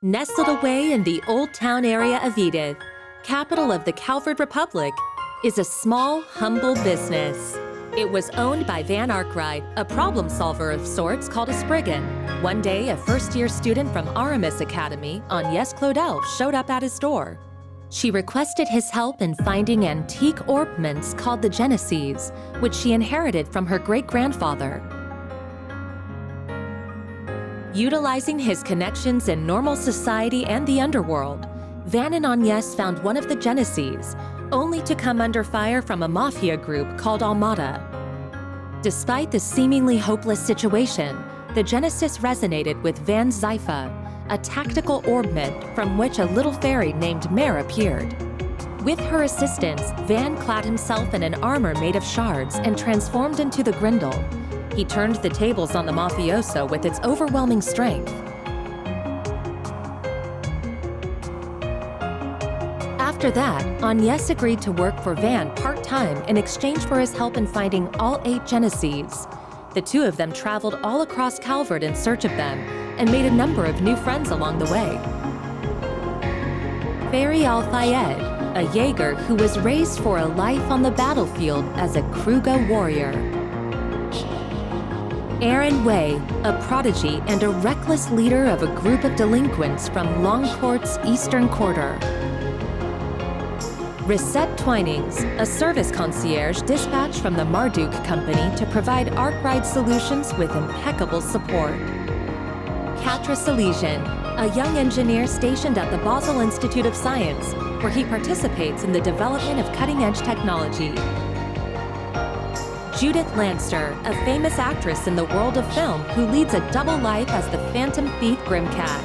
Nestled away in the Old Town area of Edith, capital of the Calvard Republic, is a small, humble business. It was owned by Van Arkride, a problem solver of sorts called a Spriggan. One day, a first-year student from Aramis Academy, Agnès Claudel, showed up at his door. She requested his help in finding antique orbments called the Genesees, which she inherited from her great-grandfather. Utilizing his connections in normal society and the underworld, Van and Agnès found one of the Genesees, only to come under fire from a mafia group called Almada. Despite the seemingly hopeless situation, the Genesis resonated with Van's Zypha, a tactical orbment from which a little fairy named Mare appeared. With her assistance, Van clad himself in an armor made of shards and transformed into the Grindel. He turned the tables on the mafioso with its overwhelming strength. After that, Agnès agreed to work for Van part-time in exchange for his help in finding all 8 Genesees. The two of them traveled all across Calvard in search of them and made a number of new friends along the way. Fairy Al-Fayed, a Jaeger who was raised for a life on the battlefield as a Kruga warrior. Aaron Way, a prodigy and a reckless leader of a group of delinquents from Longcourt's Eastern Quarter. Risette Twinings, a service concierge dispatched from the Marduk Company to provide Arkride solutions with impeccable support. Katra Salesian, a young engineer stationed at the Basel Institute of Science, where he participates in the development of cutting-edge technology. Judith Lanster, a famous actress in the world of film who leads a double life as the Phantom Thief Grimcat.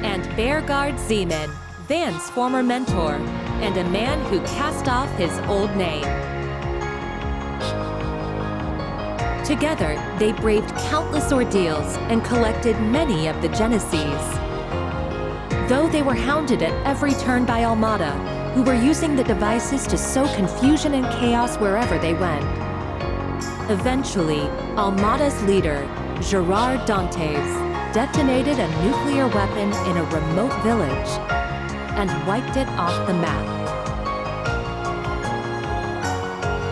And Beargard Zeman, Van's former mentor, and a man who cast off his old name. Together, they braved countless ordeals and collected many of the Genesees. Though they were hounded at every turn by Almada, who were using the devices to sow confusion and chaos wherever they went. Eventually, Almada's leader, Gerard Dantes, detonated a nuclear weapon in a remote village and wiped it off the map.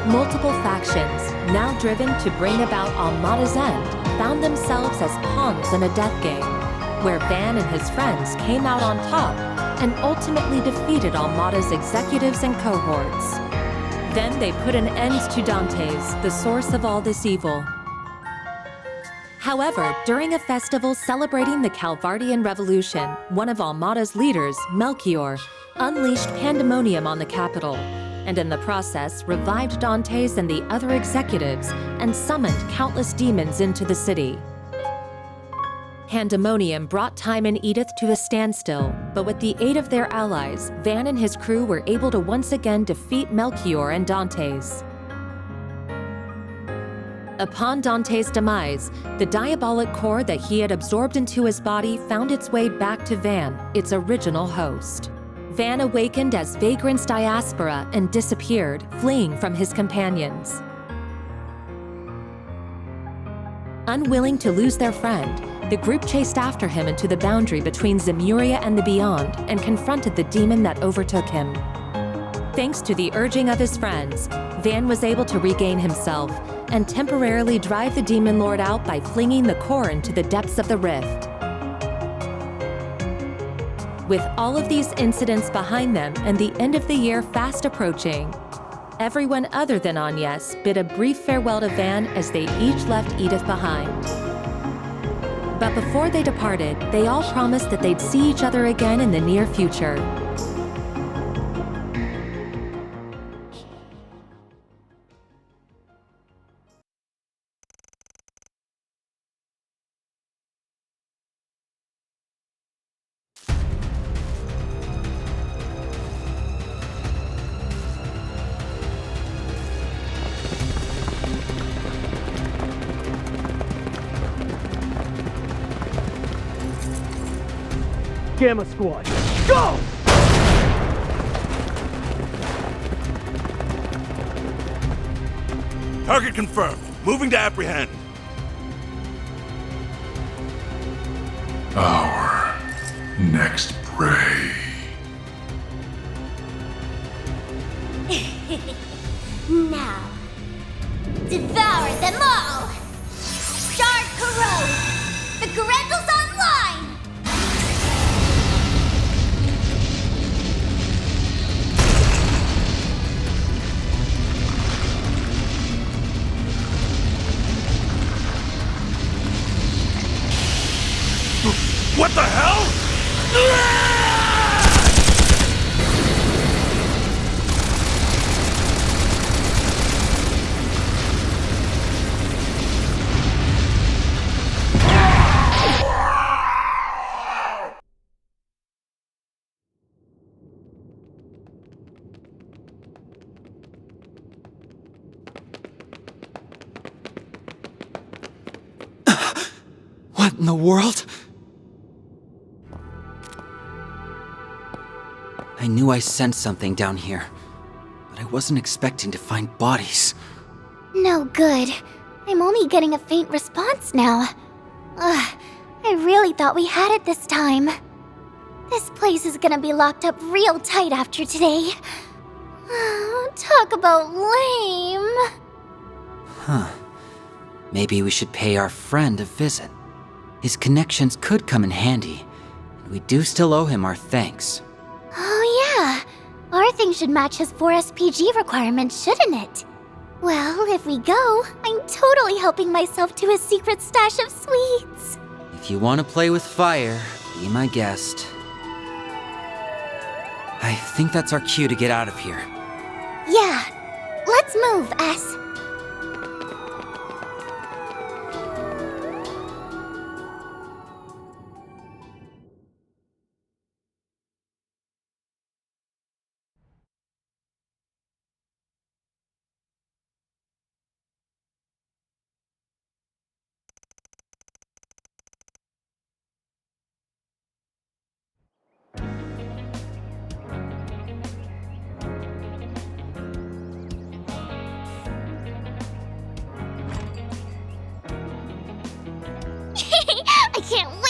Multiple factions, now driven to bring about Almada's end, found themselves as pawns in a death game, where Van and his friends came out on top and ultimately defeated Almada's executives and cohorts. Then they put an end to Dantes, the source of all this evil. However, during a festival celebrating the Calvardian Revolution, one of Almada's leaders, Melchior, unleashed pandemonium on the capital, and in the process revived Dantes and the other executives and summoned countless demons into the city. Pandemonium brought time and Edith to a standstill, but with the aid of their allies, Van and his crew were able to once again defeat Melchior and Dantes. Upon Dantes' demise, the diabolic core that he had absorbed into his body found its way back to Van, its original host. Van awakened as Vagrant's diaspora and disappeared, fleeing from his companions. Unwilling to lose their friend, the group chased after him into the boundary between Zemuria and the Beyond and confronted the demon that overtook him. Thanks to the urging of his friends, Van was able to regain himself and temporarily drive the demon lord out by flinging the core into the depths of the rift. With all of these incidents behind them and the end of the year fast approaching, everyone other than Agnès bid a brief farewell to Van as they each left Edith behind. But before they departed, they all promised that they'd see each other again in the near future. Gamma Squad, go! Target confirmed. Moving to apprehend. Our next prey. Now, devour them all! Start corrode! The Grendels online! What the hell? What in the world? I knew I sensed something down here, but I wasn't expecting to find bodies. No good. I'm only getting a faint response now. Ugh, I really thought we had it this time. This place is gonna be locked up real tight after today. Talk about lame. Huh. Maybe we should pay our friend a visit. His connections could come in handy, and we do still owe him our thanks. Oh yeah, our thing should match his 4 SPG requirements, shouldn't it? Well, if we go, I'm totally helping myself to his secret stash of sweets. If you want to play with fire, be my guest. I think that's our cue to get out of here. Yeah, let's move, S.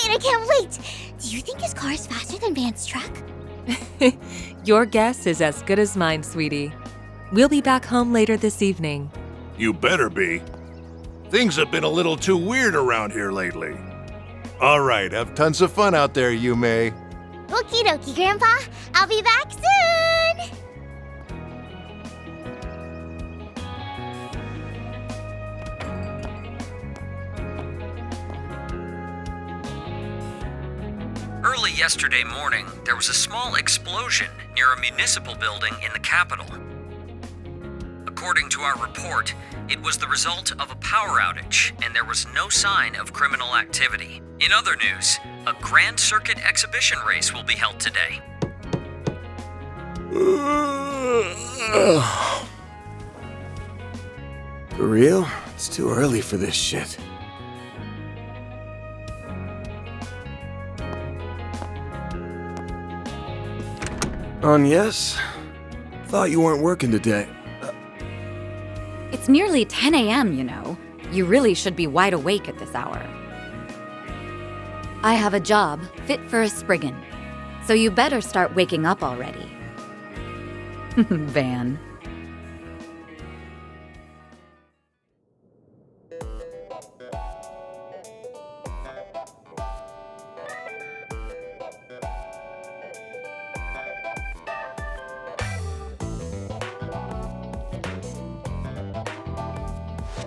I can't wait! Do you think his car is faster than Van's truck? Your guess is as good as mine, sweetie. We'll be back home later this evening. You better be. Things have been a little too weird around here lately. All right, have tons of fun out there, Yume. Okie dokie, Grandpa. I'll be back soon! Early yesterday morning, there was a small explosion near a municipal building in the capital. According to our report, it was the result of a power outage, and there was no sign of criminal activity. In other news, a Grand Circuit exhibition race will be held today. For real? It's too early for this shit. Yes? Thought you weren't working today. It's nearly 10 a.m., you know. You really should be wide awake at this hour. I have a job fit for a Spriggan, so you better start waking up already. Van.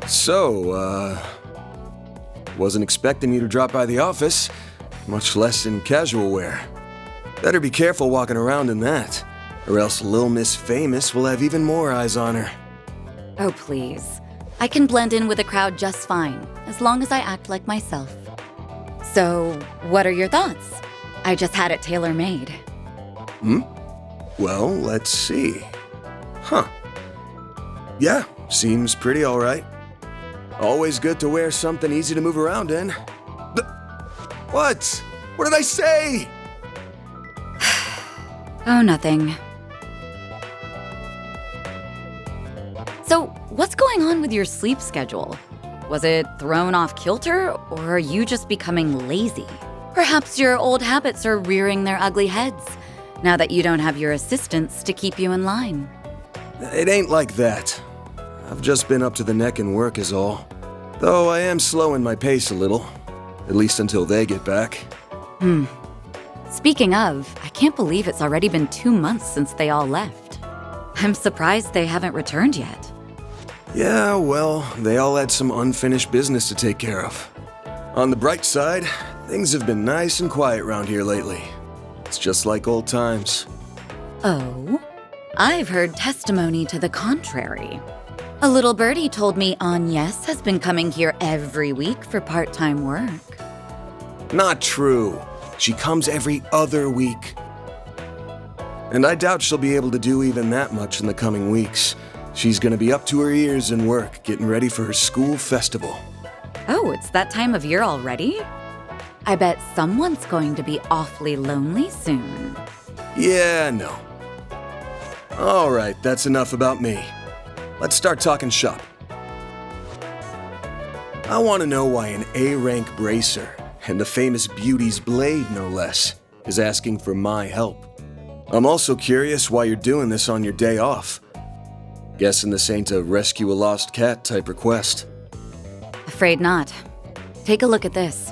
So, wasn't expecting you to drop by the office, much less in casual wear. Better be careful walking around in that, or else Lil Miss Famous will have even more eyes on her. Oh, please. I can blend in with the crowd just fine, as long as I act like myself. So, what are your thoughts? I just had it tailor-made. Well, let's see. Huh. Yeah, seems pretty alright. Always good to wear something easy to move around in. What? What did I say? Oh, nothing. So, what's going on with your sleep schedule? Was it thrown off kilter, or are you just becoming lazy? Perhaps your old habits are rearing their ugly heads, now that you don't have your assistants to keep you in line. It ain't like that. I've just been up to the neck in work is all. Though I am slowing my pace a little. At least until they get back. Speaking of, I can't believe it's already been 2 months since they all left. I'm surprised they haven't returned yet. Yeah, well, they all had some unfinished business to take care of. On the bright side, things have been nice and quiet around here lately. It's just like old times. Oh? I've heard testimony to the contrary. A little birdie told me Agnes has been coming here every week for part-time work. Not true. She comes every other week. And I doubt she'll be able to do even that much in the coming weeks. She's gonna be up to her ears in work, getting ready for her school festival. Oh, it's that time of year already? I bet someone's going to be awfully lonely soon. Yeah, no. All right, that's enough about me. Let's start talking shop. I want to know why an A-rank bracer, and the famous Beauty's Blade no less, is asking for my help. I'm also curious why you're doing this on your day off. Guessing this ain't a rescue a lost cat type request. Afraid not. Take a look at this.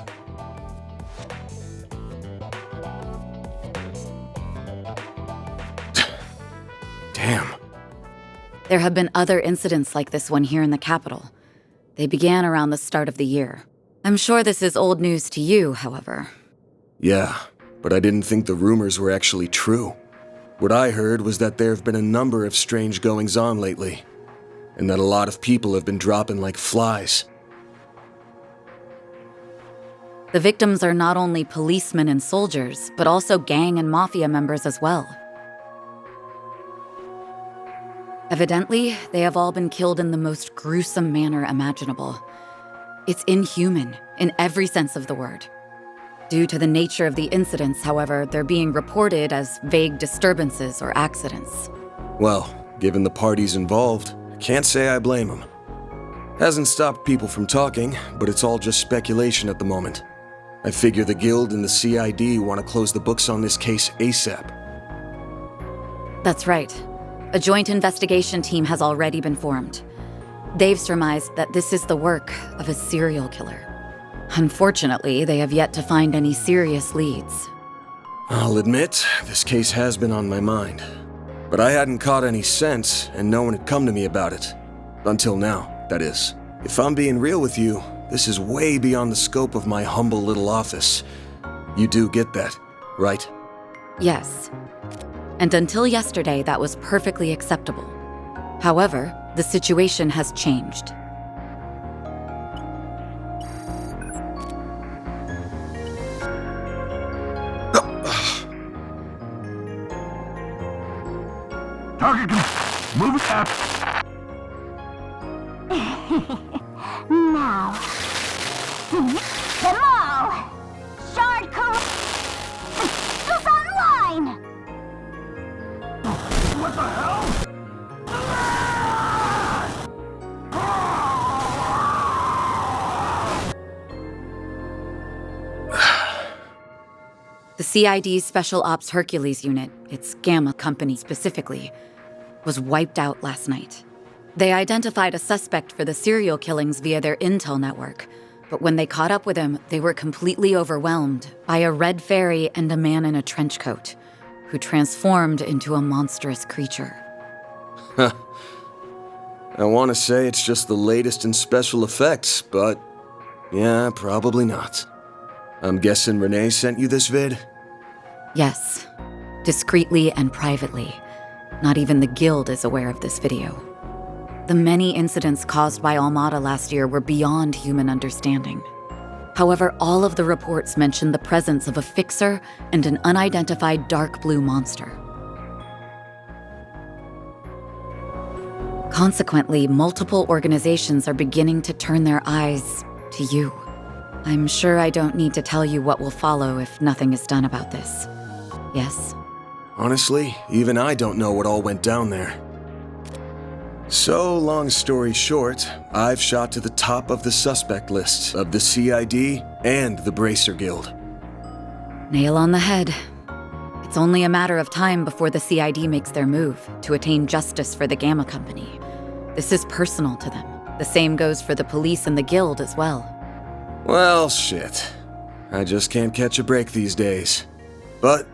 Damn. There have been other incidents like this one here in the capital. They began around the start of the year. I'm sure this is old news to you, however. Yeah, but I didn't think the rumors were actually true. What I heard was that there have been a number of strange goings-on lately, and that a lot of people have been dropping like flies. The victims are not only policemen and soldiers, but also gang and mafia members as well. Evidently, they have all been killed in the most gruesome manner imaginable. It's inhuman, in every sense of the word. Due to the nature of the incidents, however, they're being reported as vague disturbances or accidents. Well, given the parties involved, I can't say I blame them. Hasn't stopped people from talking, but it's all just speculation at the moment. I figure the Guild and the CID want to close the books on this case ASAP. That's right. A joint investigation team has already been formed. They've surmised that this is the work of a serial killer. Unfortunately, they have yet to find any serious leads. I'll admit, this case has been on my mind. But I hadn't caught any sense, and no one had come to me about it. Until now, that is. If I'm being real with you, this is way beyond the scope of my humble little office. You do get that, right? Yes. And until yesterday, that was perfectly acceptable. However, the situation has changed. Target, move it up. Now. Them all! Shard is online! What the hell? The CID's Special Ops Hercules unit, its Gamma company specifically, was wiped out last night. They identified a suspect for the serial killings via their intel network, but when they caught up with him, they were completely overwhelmed by a red fairy and a man in a trench coat, who transformed into a monstrous creature. I want to say it's just the latest in special effects, but yeah, probably not. I'm guessing Renee sent you this vid? Yes, discreetly and privately. Not even the Guild is aware of this video. The many incidents caused by Almada last year were beyond human understanding. However, all of the reports mention the presence of a fixer and an unidentified dark blue monster. Consequently, multiple organizations are beginning to turn their eyes to you. I'm sure I don't need to tell you what will follow if nothing is done about this. Yes? Honestly, even I don't know what all went down there. So, long story short, I've shot to the top of the suspect lists of the CID and the Bracer Guild. Nail on the head. It's only a matter of time before the CID makes their move to attain justice for the Gamma Company. This is personal to them. The same goes for the police and the guild as well. Well, shit. I just can't catch a break these days. But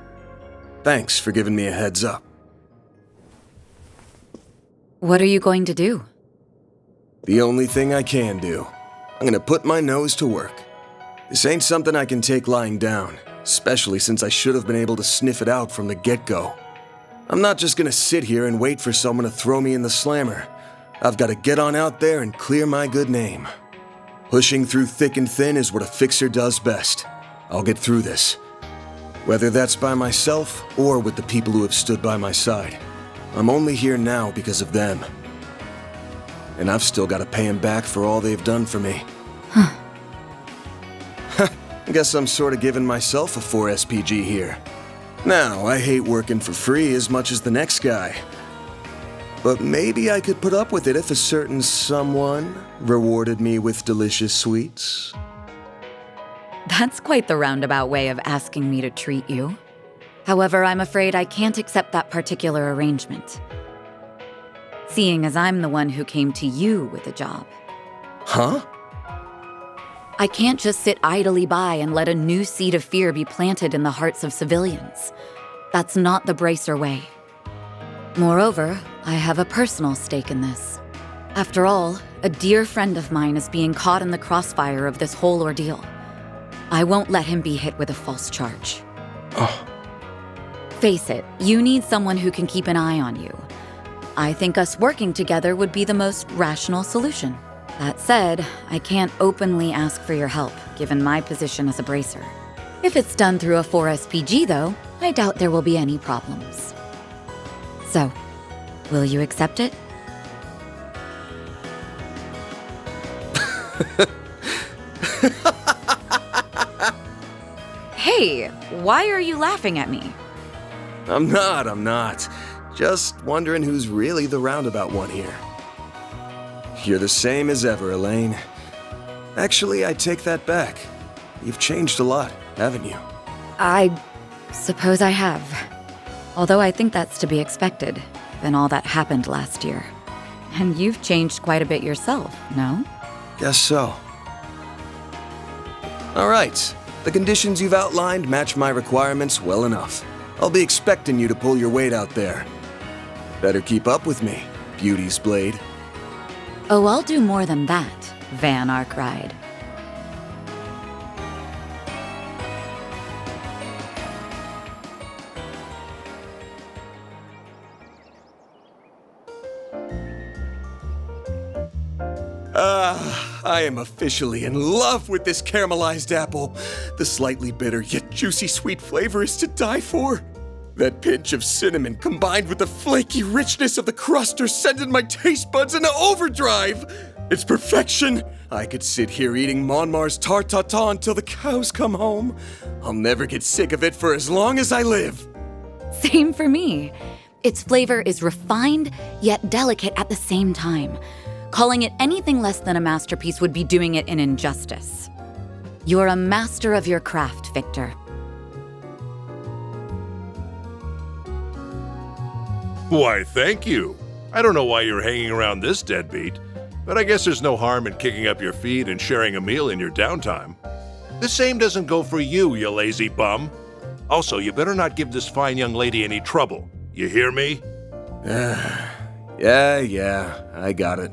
thanks for giving me a heads up. What are you going to do? The only thing I can do. I'm gonna put my nose to work. This ain't something I can take lying down, especially since I should have been able to sniff it out from the get-go. I'm not just gonna sit here and wait for someone to throw me in the slammer. I've gotta get on out there and clear my good name. Pushing through thick and thin is what a fixer does best. I'll get through this. Whether that's by myself or with the people who have stood by my side. I'm only here now because of them. And I've still got to pay them back for all they've done for me. Huh. Guess I'm sort of giving myself a 4 SPG here. Now, I hate working for free as much as the next guy. But maybe I could put up with it if a certain someone rewarded me with delicious sweets. That's quite the roundabout way of asking me to treat you. However, I'm afraid I can't accept that particular arrangement. Seeing as I'm the one who came to you with a job. Huh? I can't just sit idly by and let a new seed of fear be planted in the hearts of civilians. That's not the Bracer way. Moreover, I have a personal stake in this. After all, a dear friend of mine is being caught in the crossfire of this whole ordeal. I won't let him be hit with a false charge. Oh. Face it, you need someone who can keep an eye on you. I think us working together would be the most rational solution. That said, I can't openly ask for your help, given my position as a bracer. If it's done through a 4 SPG, though, I doubt there will be any problems. So, will you accept it? Hey, why are you laughing at me? I'm not. Just wondering who's really the roundabout one here. You're the same as ever, Elaine. Actually, I take that back. You've changed a lot, haven't you? I suppose I have. Although I think that's to be expected, given all that happened last year. And you've changed quite a bit yourself, no? Guess so. All right. The conditions you've outlined match my requirements well enough. I'll be expecting you to pull your weight out there. Better keep up with me, Beauty's Blade. Oh, I'll do more than that, Van Arkride. I am officially in love with this caramelized apple. The slightly bitter yet juicy sweet flavor is to die for. That pinch of cinnamon combined with the flaky richness of the crust are sending my taste buds into overdrive. It's perfection. I could sit here eating Monmar's tart tatin until the cows come home. I'll never get sick of it for as long as I live. Same for me. Its flavor is refined yet delicate at the same time. Calling it anything less than a masterpiece would be doing it an injustice. You're a master of your craft, Victor. Why, thank you. I don't know why you're hanging around this deadbeat, but I guess there's no harm in kicking up your feet and sharing a meal in your downtime. The same doesn't go for you, you lazy bum. Also, you better not give this fine young lady any trouble. You hear me? Yeah, I got it.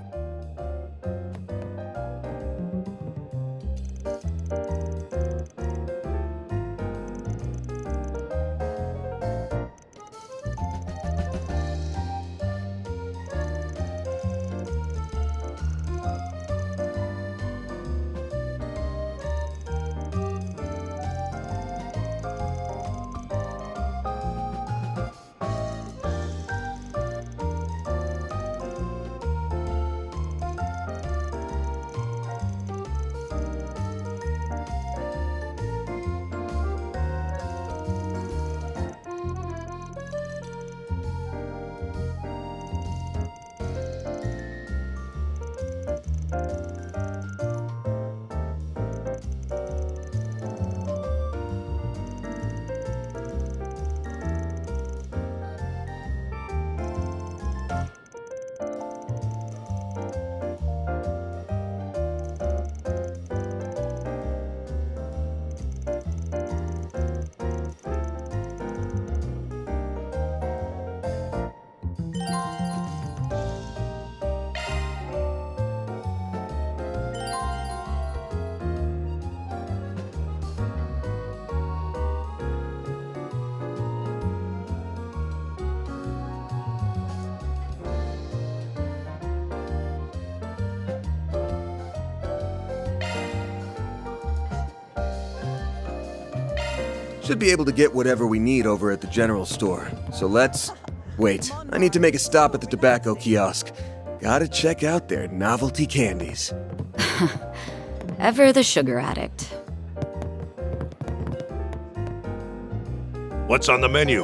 Should be able to get whatever we need over at the general store. So let's... Wait, I need to make a stop at the tobacco kiosk. Gotta check out their novelty candies. Ever the sugar addict. What's on the menu?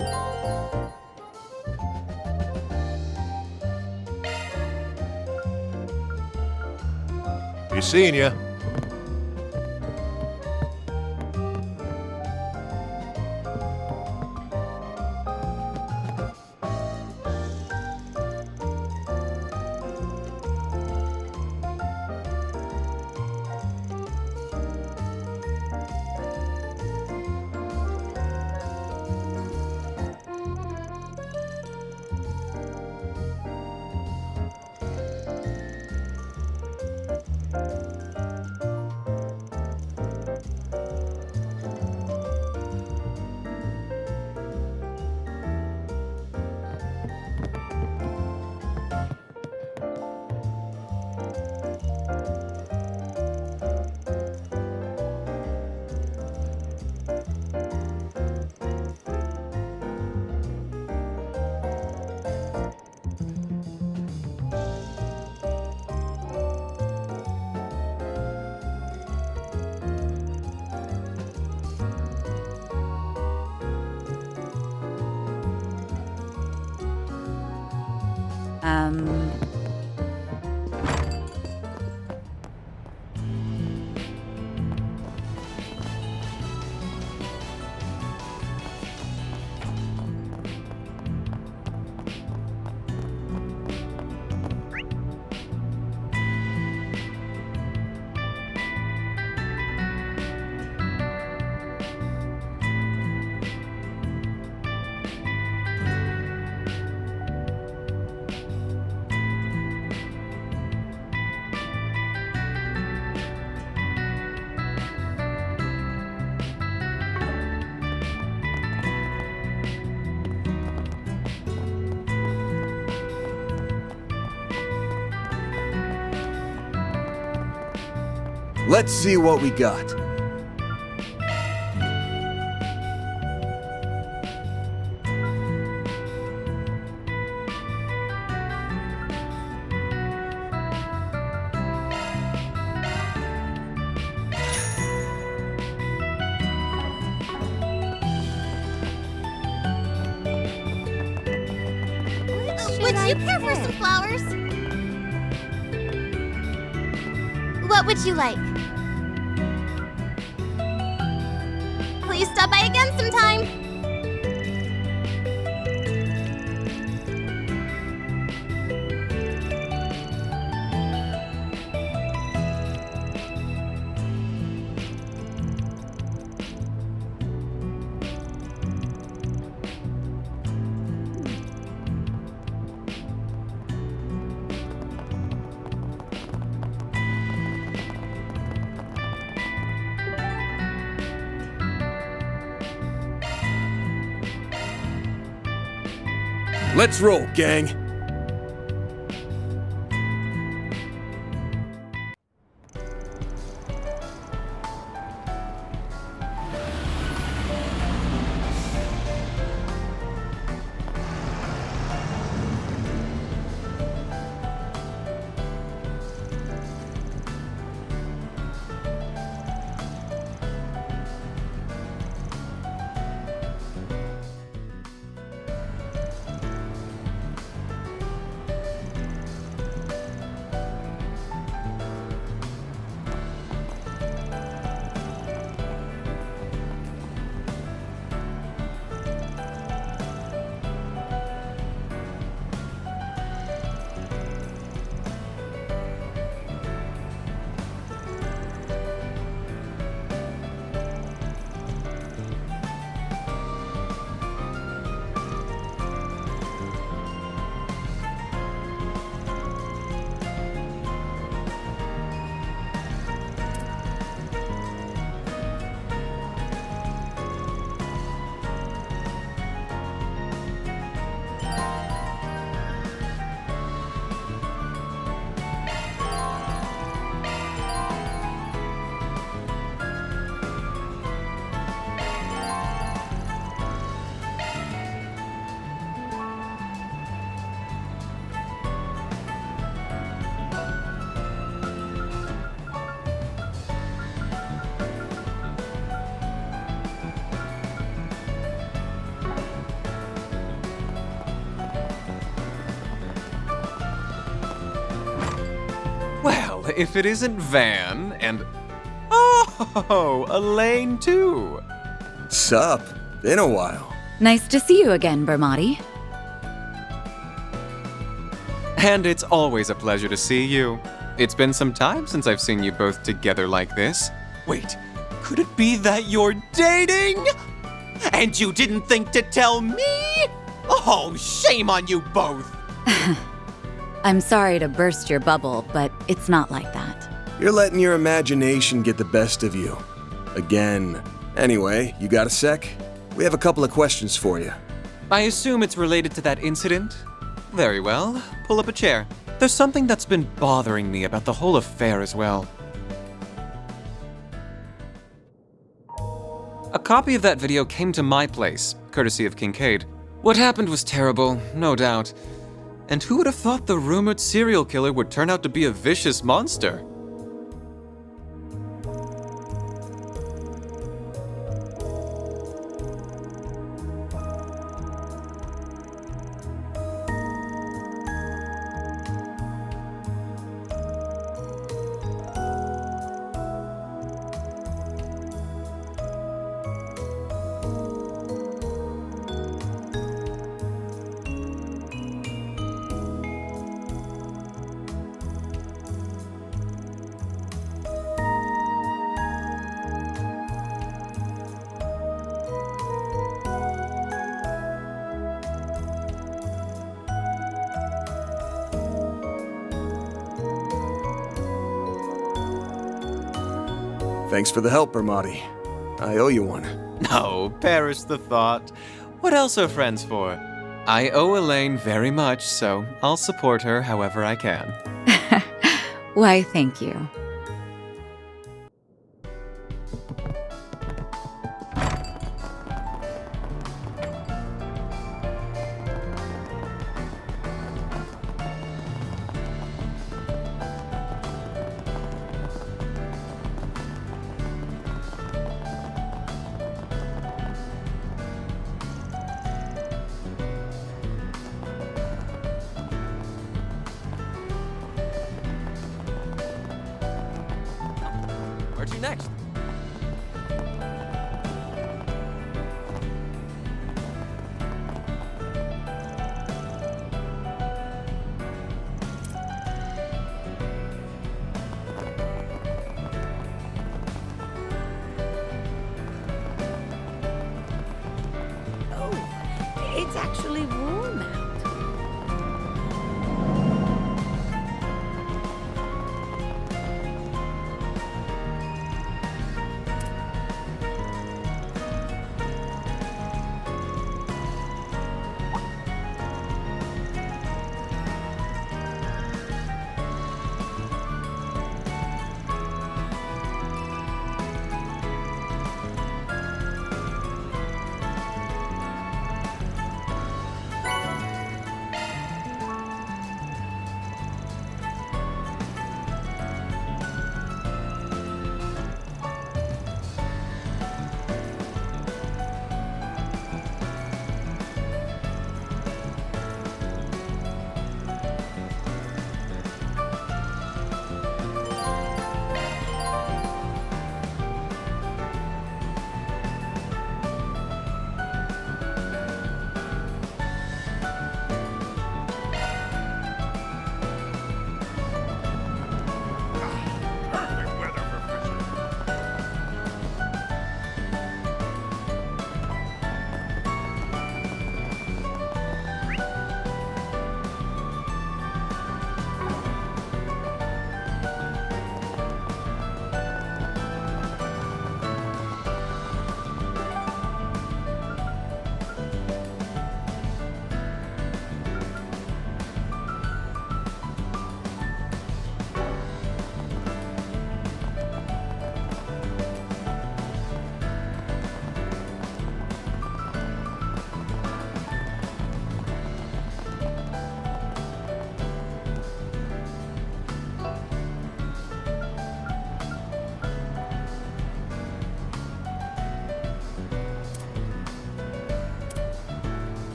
Be seeing ya. Let's see what we got. Would you care for some flowers? What would you like? Please stop by again sometime. Let's roll, gang. Well, if it isn't Van and... Oh, Elaine too. Sup? Been a while. Nice to see you again, Bermati. And it's always a pleasure to see you. It's been some time since I've seen you both together like this. Wait, could it be that you're dating? And you didn't think to tell me? Oh, shame on you both! I'm sorry to burst your bubble, but it's not like that. You're letting your imagination get the best of you. Again. Anyway, you got a sec? We have a couple of questions for you. I assume it's related to that incident? Very well. Pull up a chair. There's something that's been bothering me about the whole affair as well. A copy of that video came to my place, courtesy of Kincaid. What happened was terrible, no doubt. And who would have thought the rumored serial killer would turn out to be a vicious monster? Thanks for the help, Bermati. I owe you one. No, perish the thought. What else are friends for? I owe Elaine very much, so I'll support her however I can. Why, thank you. Where'd you next? It's actually warm out.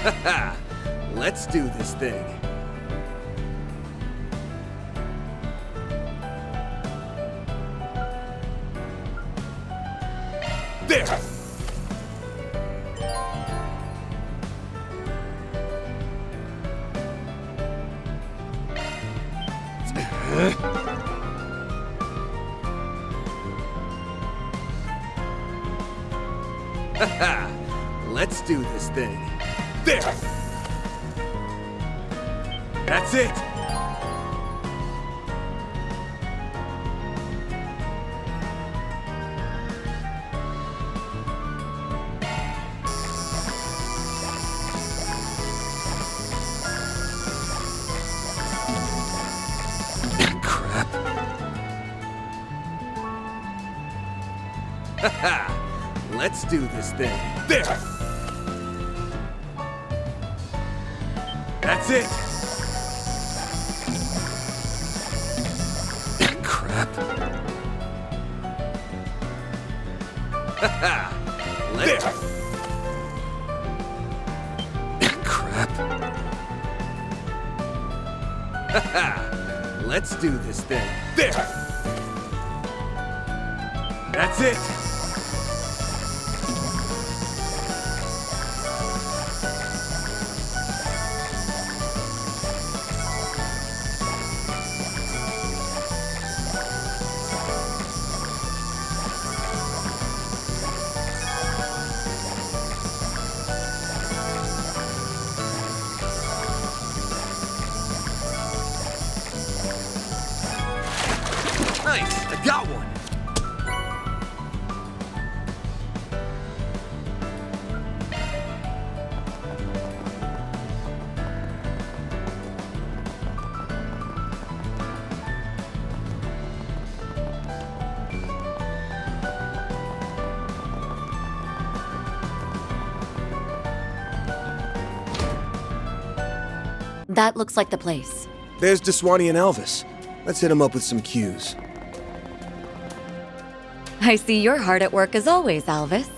Haha! Let's do this thing. There! Haha! Let's do this thing. There! That's it! Crap. Haha! Let's do this thing. There! That's it! Crap. Haha! Let's... Crap. Haha! Let's do this thing. There! That's it! Nice! I got one! That looks like the place. There's Deswani and Elvis. Let's hit him up with some cues. I see you're hard at work as always, Elvis.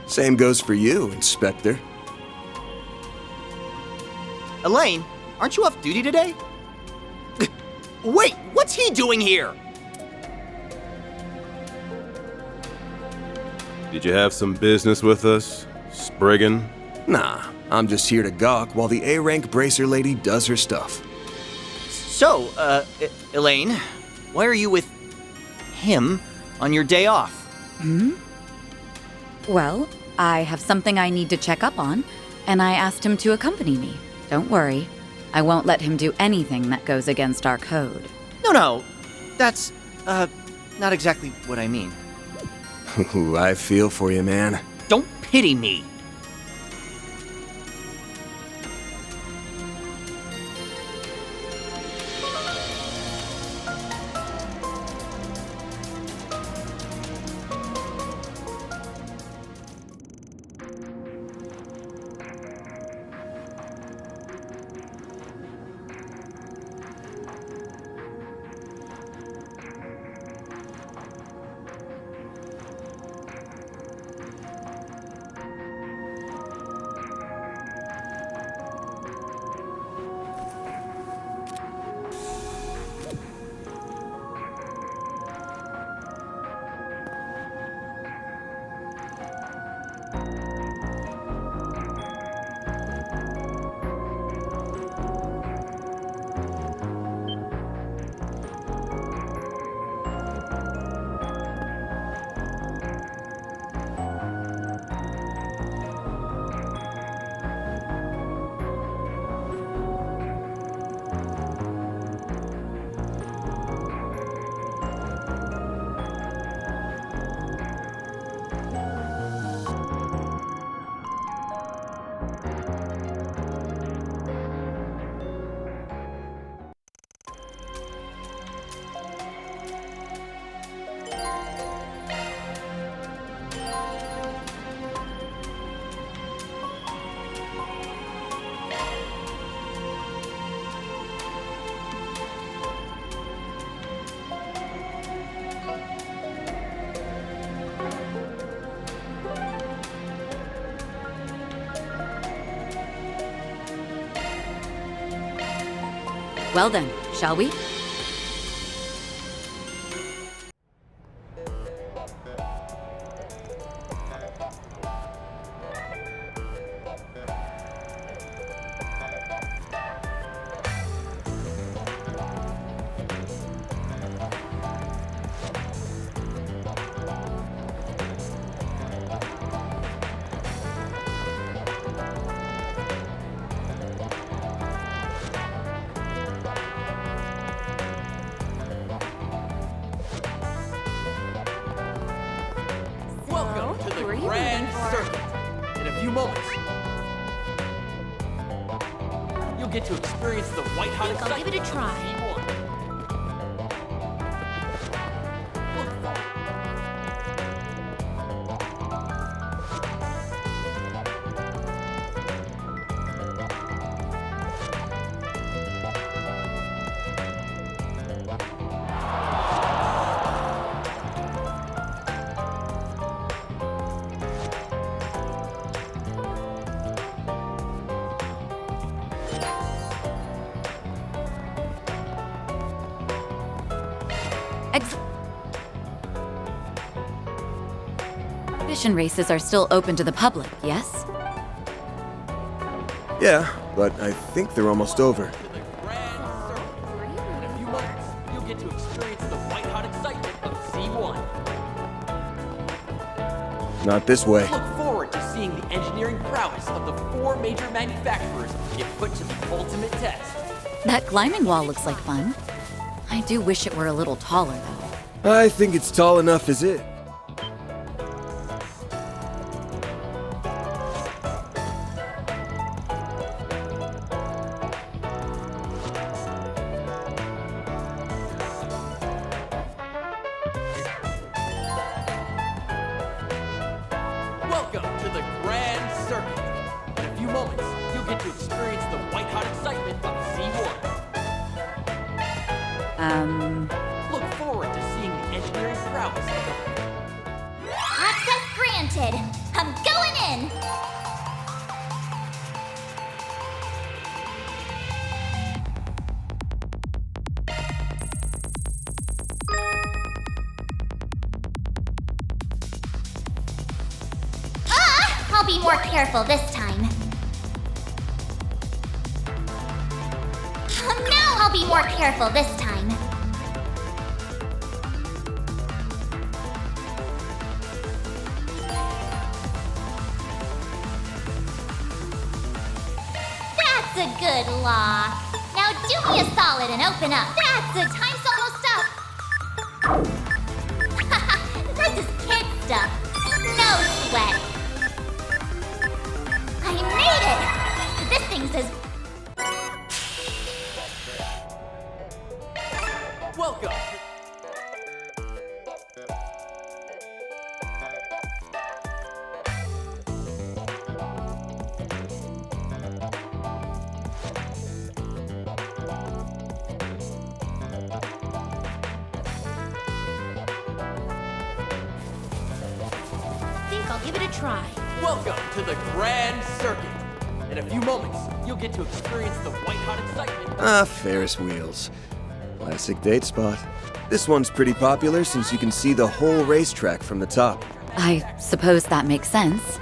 Same goes for you, Inspector. Elaine, aren't you off duty today? Wait, what's he doing here? Did you have some business with us, Spriggan? Nah, I'm just here to gawk while the A-rank bracer lady does her stuff. So, Elaine, why are you with him on your day off? Well, I have something I need to check up on, and I asked him to accompany me. Don't worry, I won't let him do anything that goes against our code. No, that's, not exactly what I mean. Ooh, I feel for you, man. Don't pity me. Well then, shall we? Welcome to the Grand Circuit. In a few moments, you'll get to experience the white-hot excitement. I'll give it a try. Exhibition races are still open to the public, yes? Yeah, but I think they're almost over. To the Grand Circuit. In a few moments, you'll get to experience the white-hot excitement of C1. Not this way. Look forward to seeing the engineering prowess of the 4 major manufacturers get put to the ultimate test. That climbing wall looks like fun. I do wish it were a little taller, though. I think it's tall enough as it. Welcome to the Grand Circuit. In a few moments, you'll get to experience the white-hot excitement of C1. Look forward to seeing the engineering prowess of the... Access granted. I'm going in. I'll be more careful this time. Now I'll be more careful this time. That's a good lock. Now do me a solid and open up. That's it. Time's almost up. This is kid stuff. No sweat. I made it! This thing says... Welcome. Think I'll give it a try. Welcome to the Grand Circuit. In a few moments, you'll get to experience the white-hot excitement. Ferris wheels. Classic date spot. This one's pretty popular since you can see the whole racetrack from the top. I suppose that makes sense.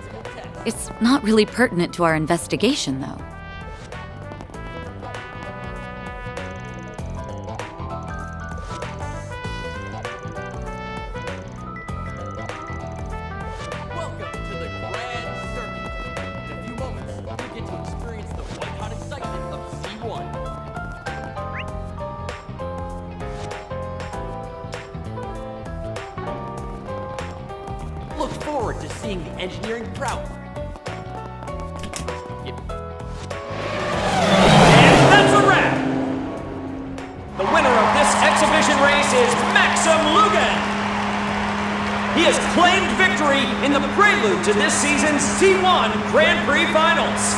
It's not really pertinent to our investigation, though. Welcome to the Grand Circuit. In a few moments, you'll get to experience the white-hot excitement of C1. Look forward to seeing the engineering prowess. And that's a wrap! The winner of this exhibition race is Maxim Lugan. He has claimed victory in the prelude to this season's C1 Grand Prix Finals.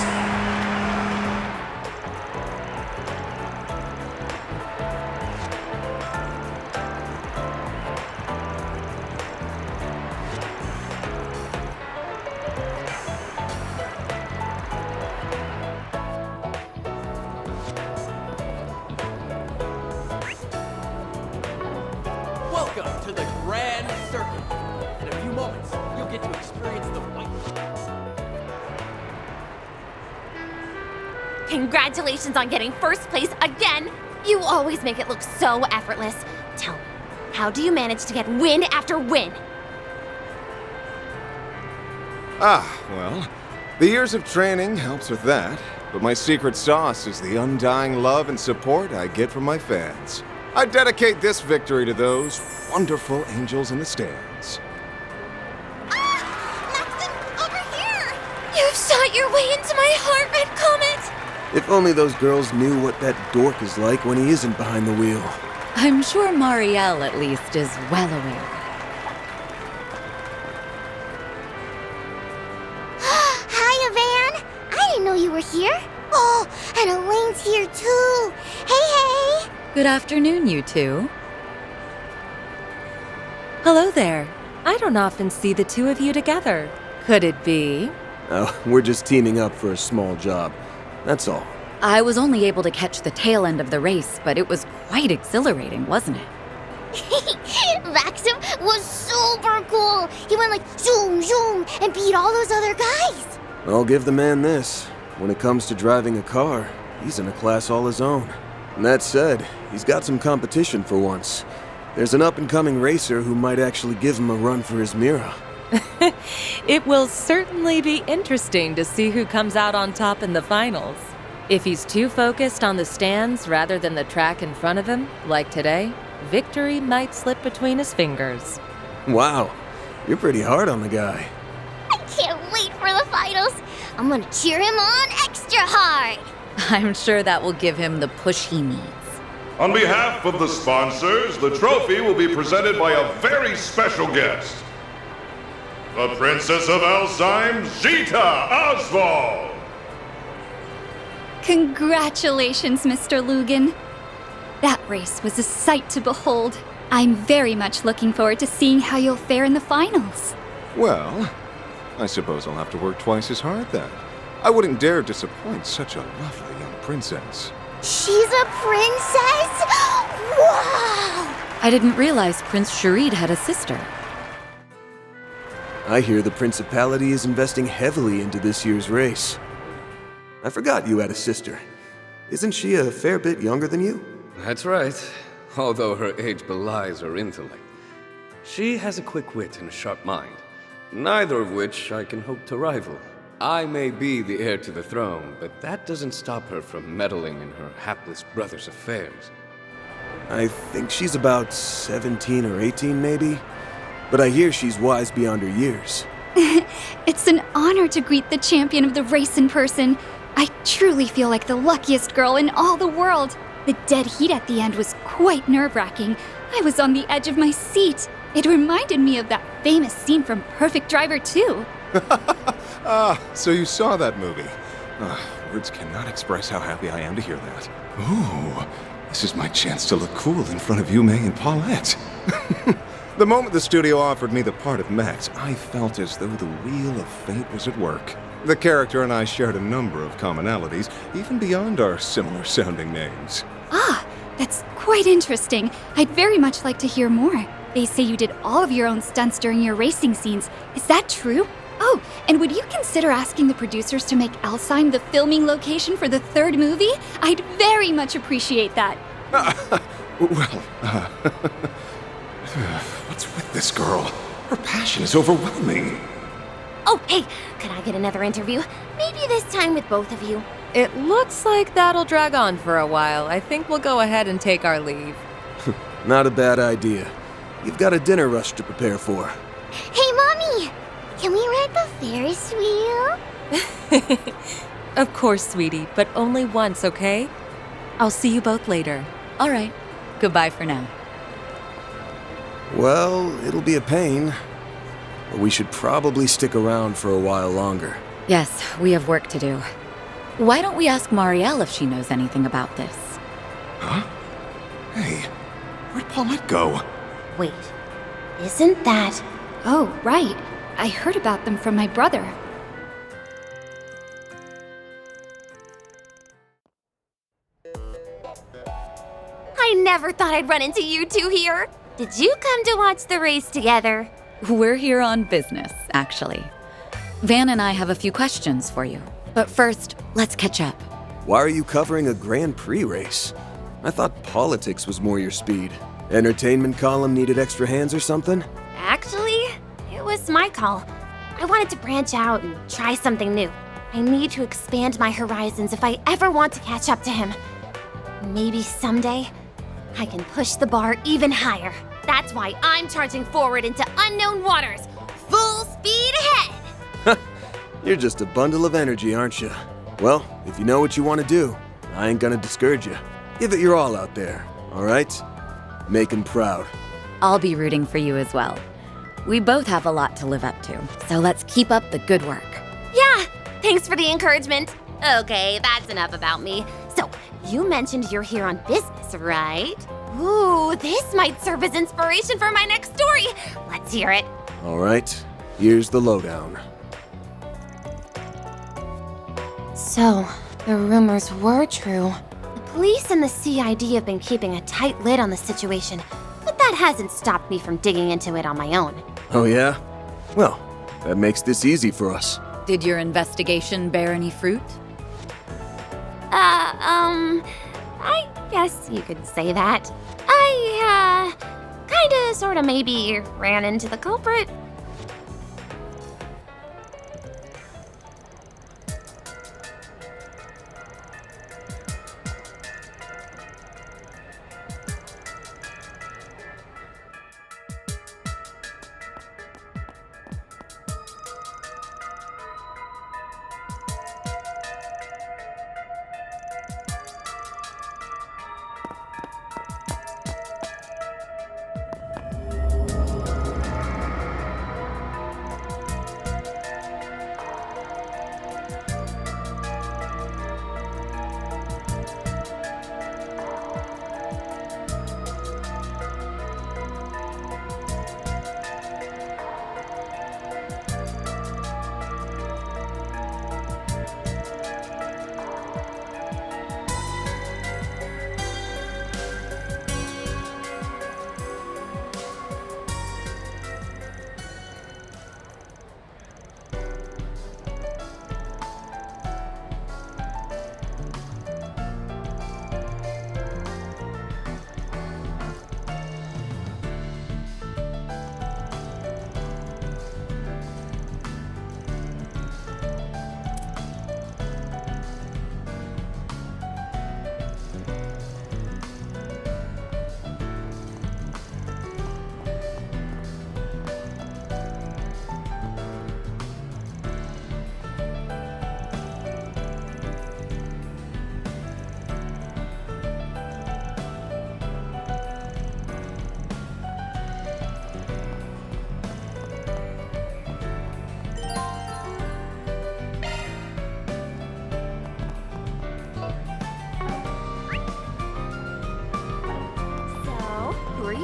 Congratulations on getting first place again! You always make it look so effortless. Tell me, how do you manage to get win after win? Well, the years of training helps with that, but my secret sauce is the undying love and support I get from my fans. I dedicate this victory to those wonderful angels in the stands. Maxim, over here! You've shot your way into my heart, Red Comet! If only those girls knew what that dork is like when he isn't behind the wheel. I'm sure Marielle, at least, is well aware. Hiya, Van. I didn't know you were here. Oh, and Elaine's here too. Hey! Good afternoon, you two. Hello there. I don't often see the two of you together. Could it be? Oh, we're just teaming up for a small job. That's all. I was only able to catch the tail end of the race, but it was quite exhilarating, wasn't it? Maxim was super cool. He went like zoom, zoom, and beat all those other guys. I'll give the man this. When it comes to driving a car, he's in a class all his own. And that said, he's got some competition for once. There's an up-and-coming racer who might actually give him a run for his Mira. It will certainly be interesting to see who comes out on top in the finals. If he's too focused on the stands rather than the track in front of him, like today, victory might slip between his fingers. Wow, you're pretty hard on the guy. I can't wait for the finals. I'm gonna cheer him on extra hard. I'm sure that will give him the push he needs. On behalf of the sponsors, the trophy will be presented by a very special guest. The Princess of Alzheim, Zita Oswald! Congratulations, Mr. Lugan. That race was a sight to behold. I'm very much looking forward to seeing how you'll fare in the finals. Well, I suppose I'll have to work twice as hard then. I wouldn't dare disappoint such a lovely young princess. She's a princess? Wow! I didn't realize Prince Sharid had a sister. I hear the Principality is investing heavily into this year's race. I forgot you had a sister. Isn't she a fair bit younger than you? That's right, although her age belies her intellect. She has a quick wit and a sharp mind, neither of which I can hope to rival. I may be the heir to the throne, but that doesn't stop her from meddling in her hapless brother's affairs. I think she's about 17 or 18 maybe, but I hear she's wise beyond her years. It's an honor to greet the champion of the race in person. I truly feel like the luckiest girl in all the world. The dead heat at the end was quite nerve-wracking. I was on the edge of my seat. It reminded me of that famous scene from Perfect Driver 2. So you saw that movie. Words cannot express how happy I am to hear that. Ooh, this is my chance to look cool in front of Yume and Paulette. The moment the studio offered me the part of Max, I felt as though the wheel of fate was at work. The character and I shared a number of commonalities, even beyond our similar-sounding names. That's quite interesting. I'd very much like to hear more. They say you did all of your own stunts during your racing scenes. Is that true? Oh, and would you consider asking the producers to make Alzheim the filming location for the third movie? I'd very much appreciate that. What's with this girl? Her passion is overwhelming. Oh, hey, could I get another interview? Maybe this time with both of you. It looks like that'll drag on for a while. I think we'll go ahead and take our leave. Not a bad idea. You've got a dinner rush to prepare for. Hey, Mommy! Can we ride the Ferris wheel? Of course, sweetie, but only once, okay? I'll see you both later. All right. Goodbye for now. Well, it'll be a pain. But we should probably stick around for a while longer. Yes, we have work to do. Why don't we ask Marielle if she knows anything about this? Huh? Hey, where'd Paulette go? Wait, isn't that... Oh, right. I heard about them from my brother. I never thought I'd run into you two here. Did you come to watch the race together? We're here on business, actually. Van and I have a few questions for you. But first, let's catch up. Why are you covering a Grand Prix race? I thought politics was more your speed. Entertainment column needed extra hands or something? Actually, it was my call. I wanted to branch out and try something new. I need to expand my horizons if I ever want to catch up to him. Maybe someday, I can push the bar even higher. That's why I'm charging forward into unknown waters, full speed ahead! You're just a bundle of energy, aren't you? Well, if you know what you want to do, I ain't gonna discourage you. Give it your all out there, all right? Make him proud. I'll be rooting for you as well. We both have a lot to live up to, so let's keep up the good work. Yeah, thanks for the encouragement. Okay, that's enough about me. So, you mentioned you're here on business, right? Ooh, this might serve as inspiration for my next story. Let's hear it. All right, here's the lowdown. So, the rumors were true. The police and the CID have been keeping a tight lid on the situation, but that hasn't stopped me from digging into it on my own. Oh yeah? Well, that makes this easy for us. Did your investigation bear any fruit? I guess you could say that. I, kinda, sorta, maybe ran into the culprit.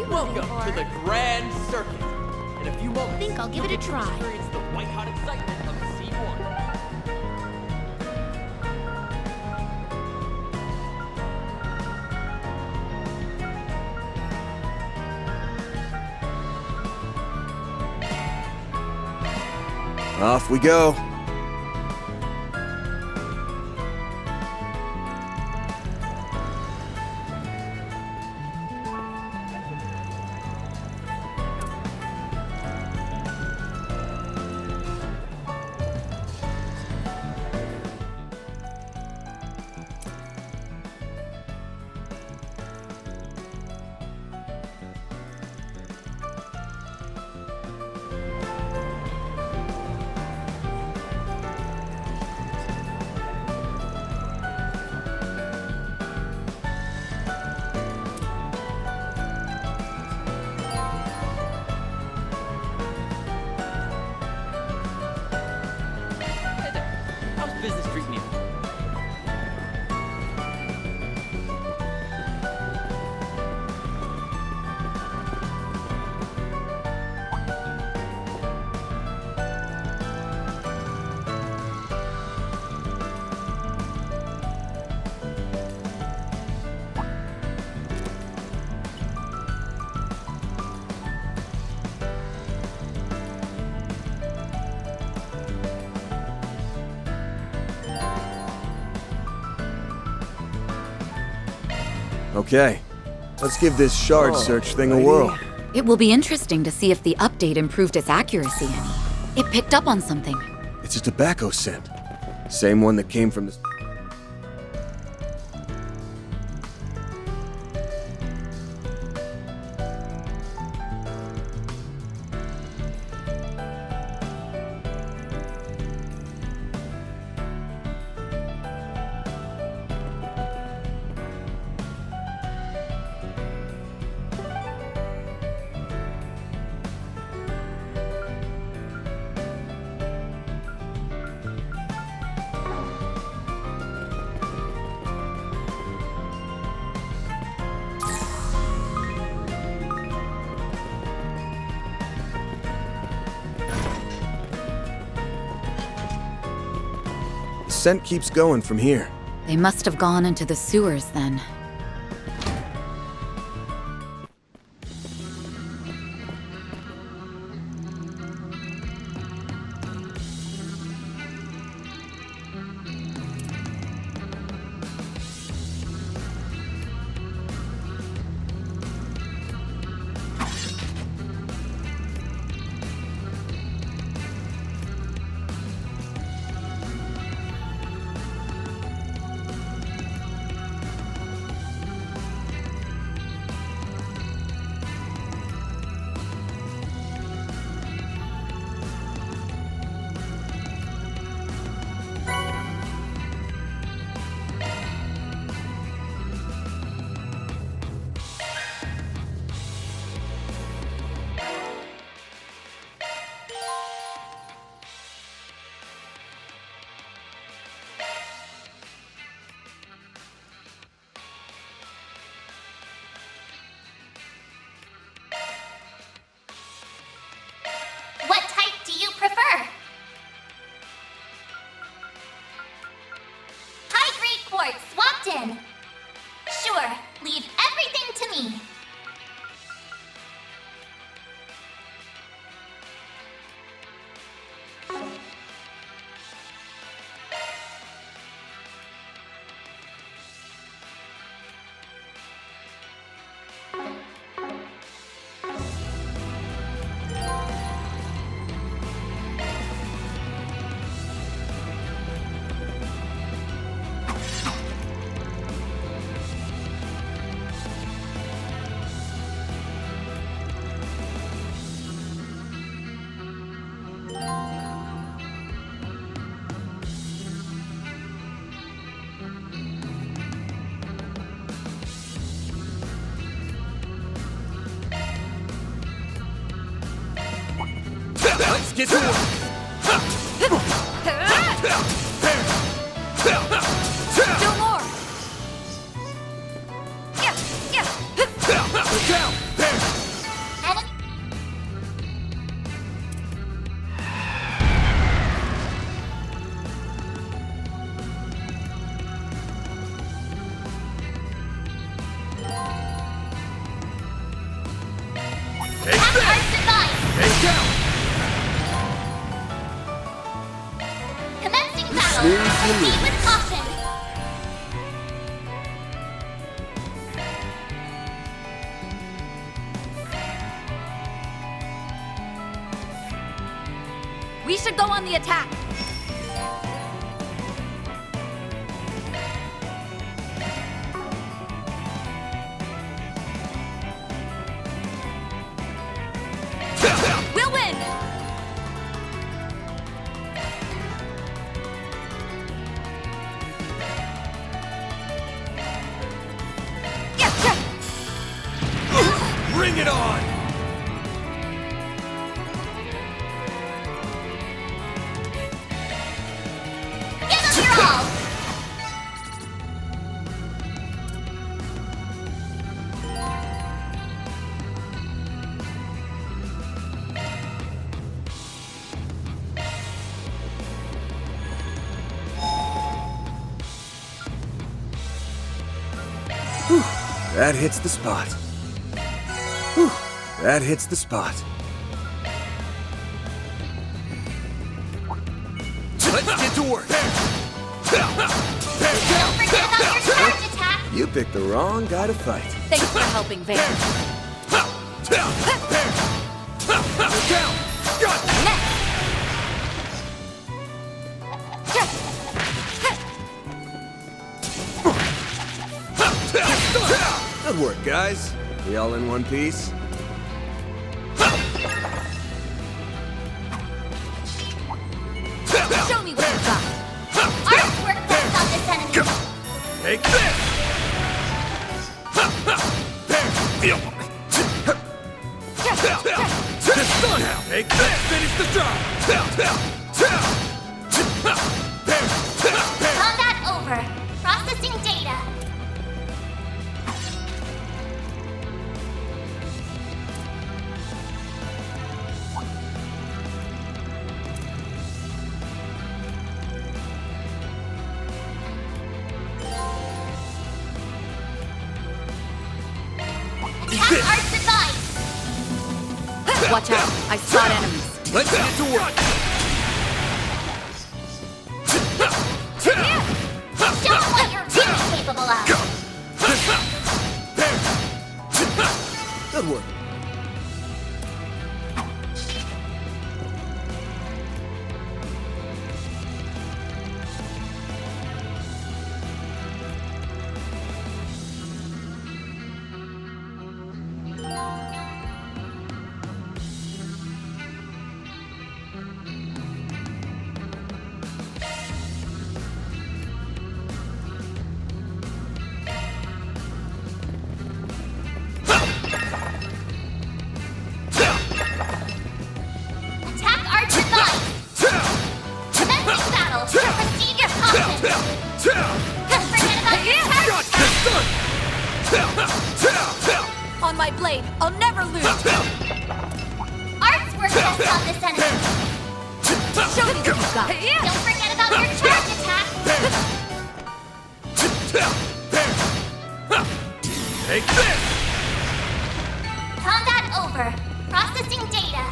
Welcome to the Grand Circuit. In a few moments, I think I'll give it a try. Experience the white-hot excitement of C1. Off we go. Okay, let's give this shard search thing a whirl. It will be interesting to see if the update improved its accuracy any. It picked up on something. It's a tobacco scent. Same one that came from the... The scent keeps going from here. They must have gone into the sewers then. What type do you prefer? High-grade quartz swapped in. Sure, leave everything to me. Let's get to work! Do more! Look out! Take down! Commencing battle! Proceed with caution! We should go on the attack. We'll win! Bring it on! Give us your all! Whew, that hits the spot. Whew, that hits the spot. Let's get to work. Don't forget about your charge attack! You picked the wrong guy to fight. Thanks for helping, Van. Good work, guys. We all in one piece? Show me what you got. Art's work best on this enemy. Take this! Take this! Finish the job! Combat over. Processing data. Attack Art's advice. Watch out, I spot enemies. Let's get to work! Show them what you're really capable of. Good work. Attack Art's advice. Commencing battle. Proceed your caution. Don't forget about your target. On my blade, I'll never lose. Art's work best on this enemy. Show me what you got. Don't forget about your charge attack. Take this! Combat over. Processing data.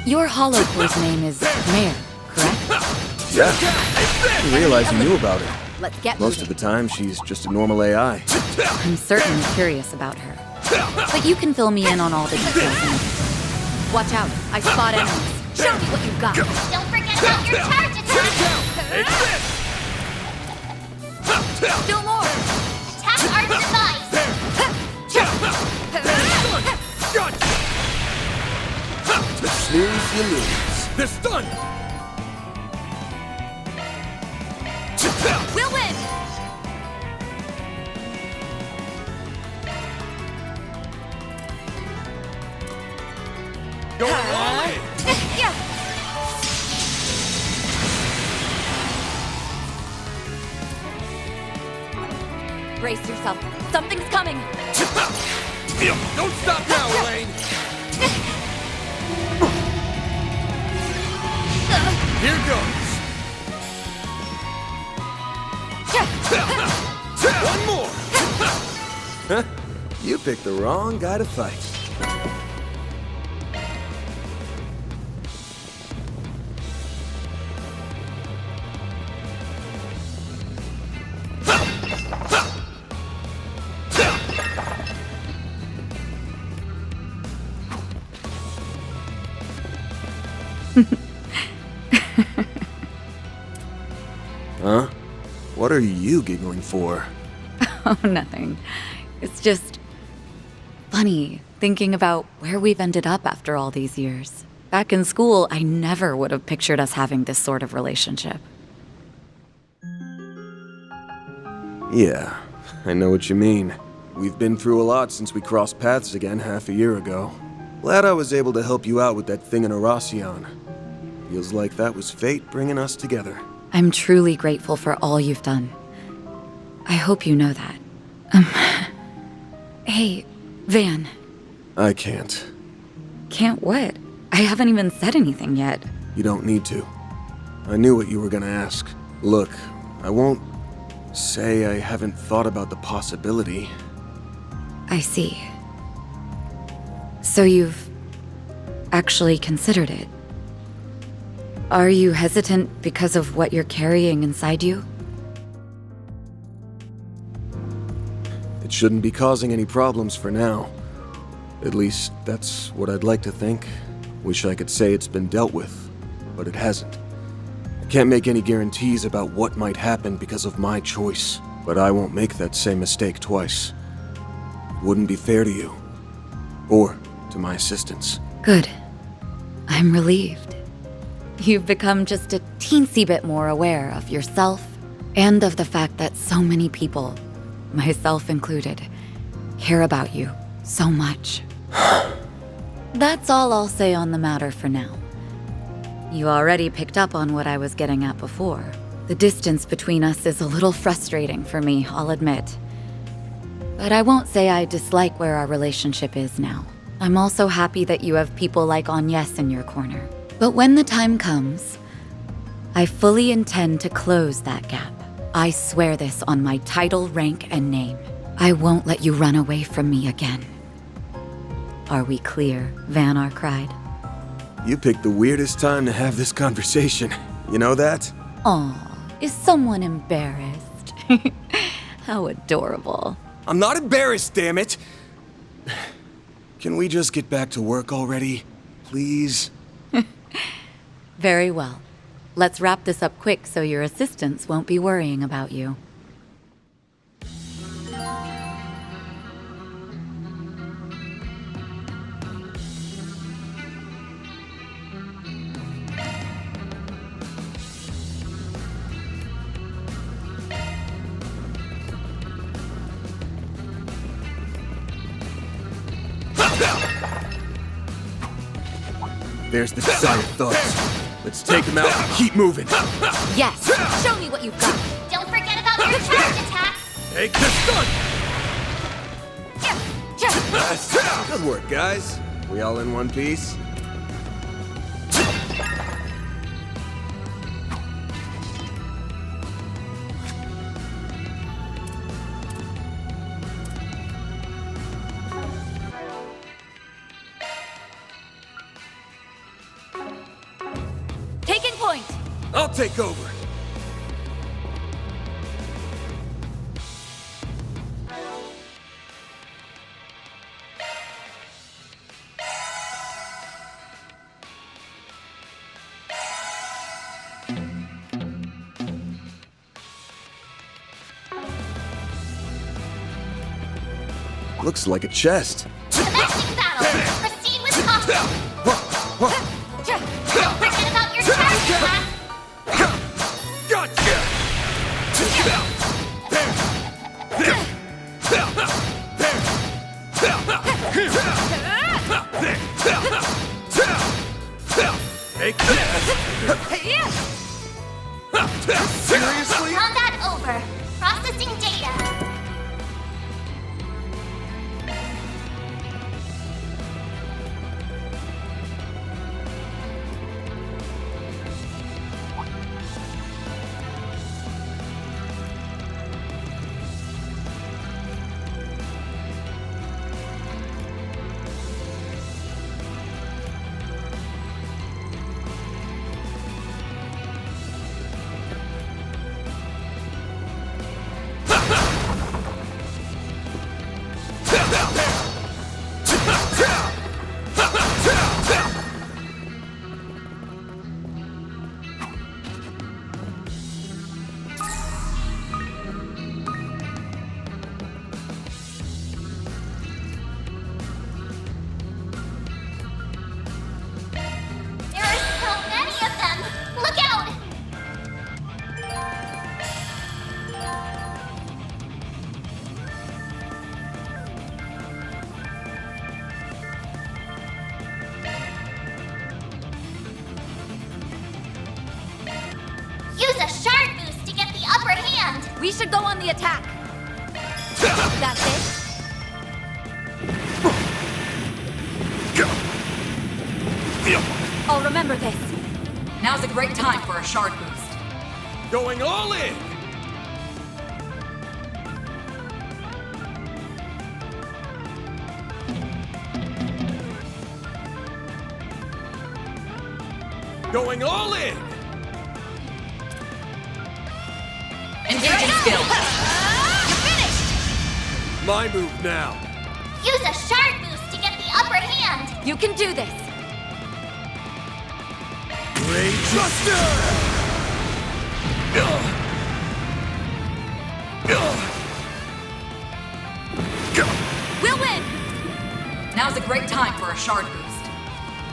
Your Holocore's name is Mare, correct? Yeah. I didn't realize you knew about her. Let's get Most of the time, she's just a normal AI. I'm certainly curious about her. But you can fill me in on all the details. Watch out, I spot enemies. Show me what you've got. Don't forget about your charge attack. Take this! Do more. Attack Art's advice. Snooze, you lose. They're stunned! We'll win. Go all in! Brace yourself. Something's coming. Don't stop now, Elaine! Here goes! One more! Huh? You picked the wrong guy to fight. Huh? What are you giggling for? Oh, nothing. It's just funny thinking about where we've ended up after all these years. Back in school, I never would have pictured us having this sort of relationship. Yeah, I know what you mean. We've been through a lot since we crossed paths again half a year ago. Glad I was able to help you out with that thing in Aracion. Feels like that was fate bringing us together. I'm truly grateful for all you've done. I hope you know that. Hey, Van. I can't. Can't what? I haven't even said anything yet. You don't need to. I knew what you were gonna ask. Look, I won't say I haven't thought about the possibility. I see. So you've actually considered it? Are you hesitant because of what you're carrying inside you? It shouldn't be causing any problems for now. At least, that's what I'd like to think. Wish I could say it's been dealt with, but it hasn't. I can't make any guarantees about what might happen because of my choice, but I won't make that same mistake twice. It wouldn't be fair to you, or to my assistants. Good. I'm relieved. You've become just a teensy bit more aware of yourself and of the fact that so many people, myself included, care about you so much. That's all I'll say on the matter for now. You already picked up on what I was getting at before. The distance between us is a little frustrating for me, I'll admit. But I won't say I dislike where our relationship is now. I'm also happy that you have people like Agnes in your corner. But when the time comes, I fully intend to close that gap. I swear this on my title, rank, and name. I won't let you run away from me again. Are we clear, Van Arkride? You picked the weirdest time to have this conversation. You know that? Aw, is someone embarrassed? How adorable. I'm not embarrassed, damn it! Can we just get back to work already? Please? Very well. Let's wrap this up quick so your assistants won't be worrying about you. There's the decided thoughts. Let's take them out and keep moving. Yes! Show me what you've got! Don't forget about your charge attack! Take the stun! Good work, guys. We all in one piece? Taking point! I'll take over. Looks like a chest. Commencing battle! Proceed with caution! Don't forget about your charge attack! Gotcha! Take this! Seriously? Combat over. Processing data. Use a shard boost to get the upper hand! We should go on the attack! That's it? I'll remember this. Now's a great time for a shard boost. Going all in! Going all in! Engaging skill. You're finished! My move now. Use a shard boost to get the upper hand! You can do this. Rage Buster! We'll win! Now's a great time for a shard boost.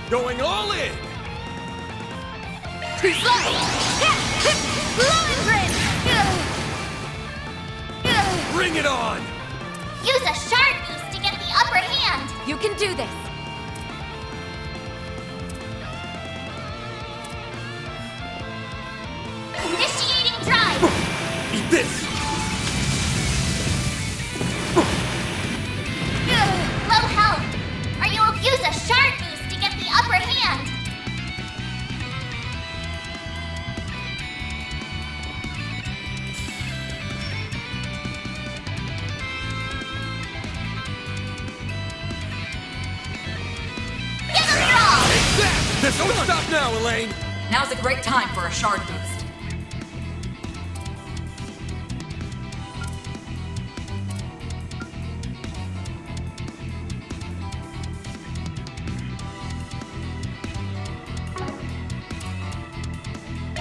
Going all in! Bring it on! Use a shard boost to get the upper hand! You can do this. Initiating drive! Eat this! Low health! Or you will use a shard boost to get the upper hand! Give them your all! This don't stop now, Elaine! Now's a great time for a shard boost.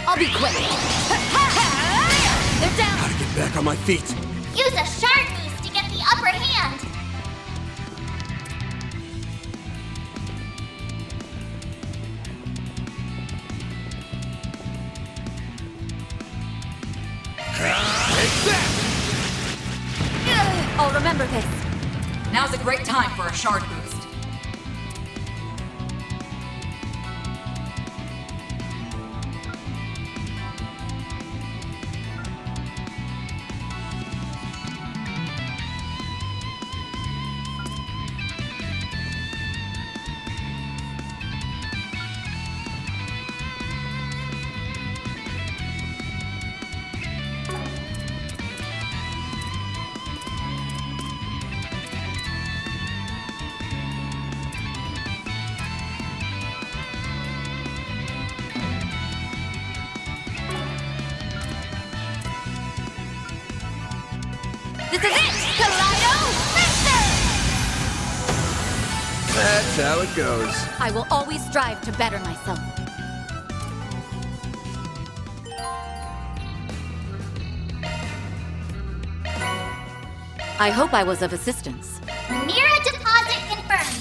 I'll be quick. They're down. Gotta get back on my feet. Use a shard boost to get the upper hand! I'll remember this. Now's a great time for a shard boost. This is it! Kaleido That's how it goes. I will always strive to better myself. I hope I was of assistance. Mira deposit confirmed!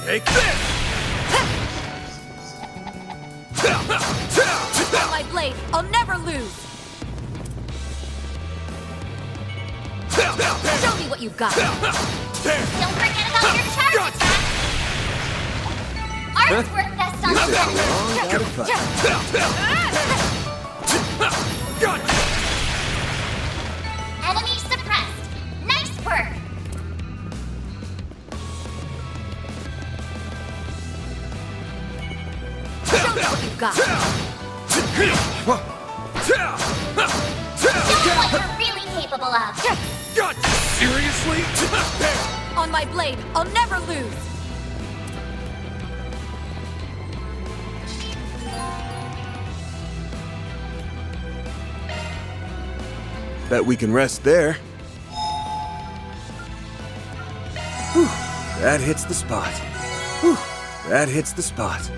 Take this! On my blade, I'll never lose! Show me what you've got! Don't forget about your charge attack! Artwork vest on Enemy suppressed! Nice work! Show me what you've got! Show me what you're really capable of! Seriously? On my blade, I'll never lose! Bet we can rest there. Whew, that hits the spot. Whew, that hits the spot.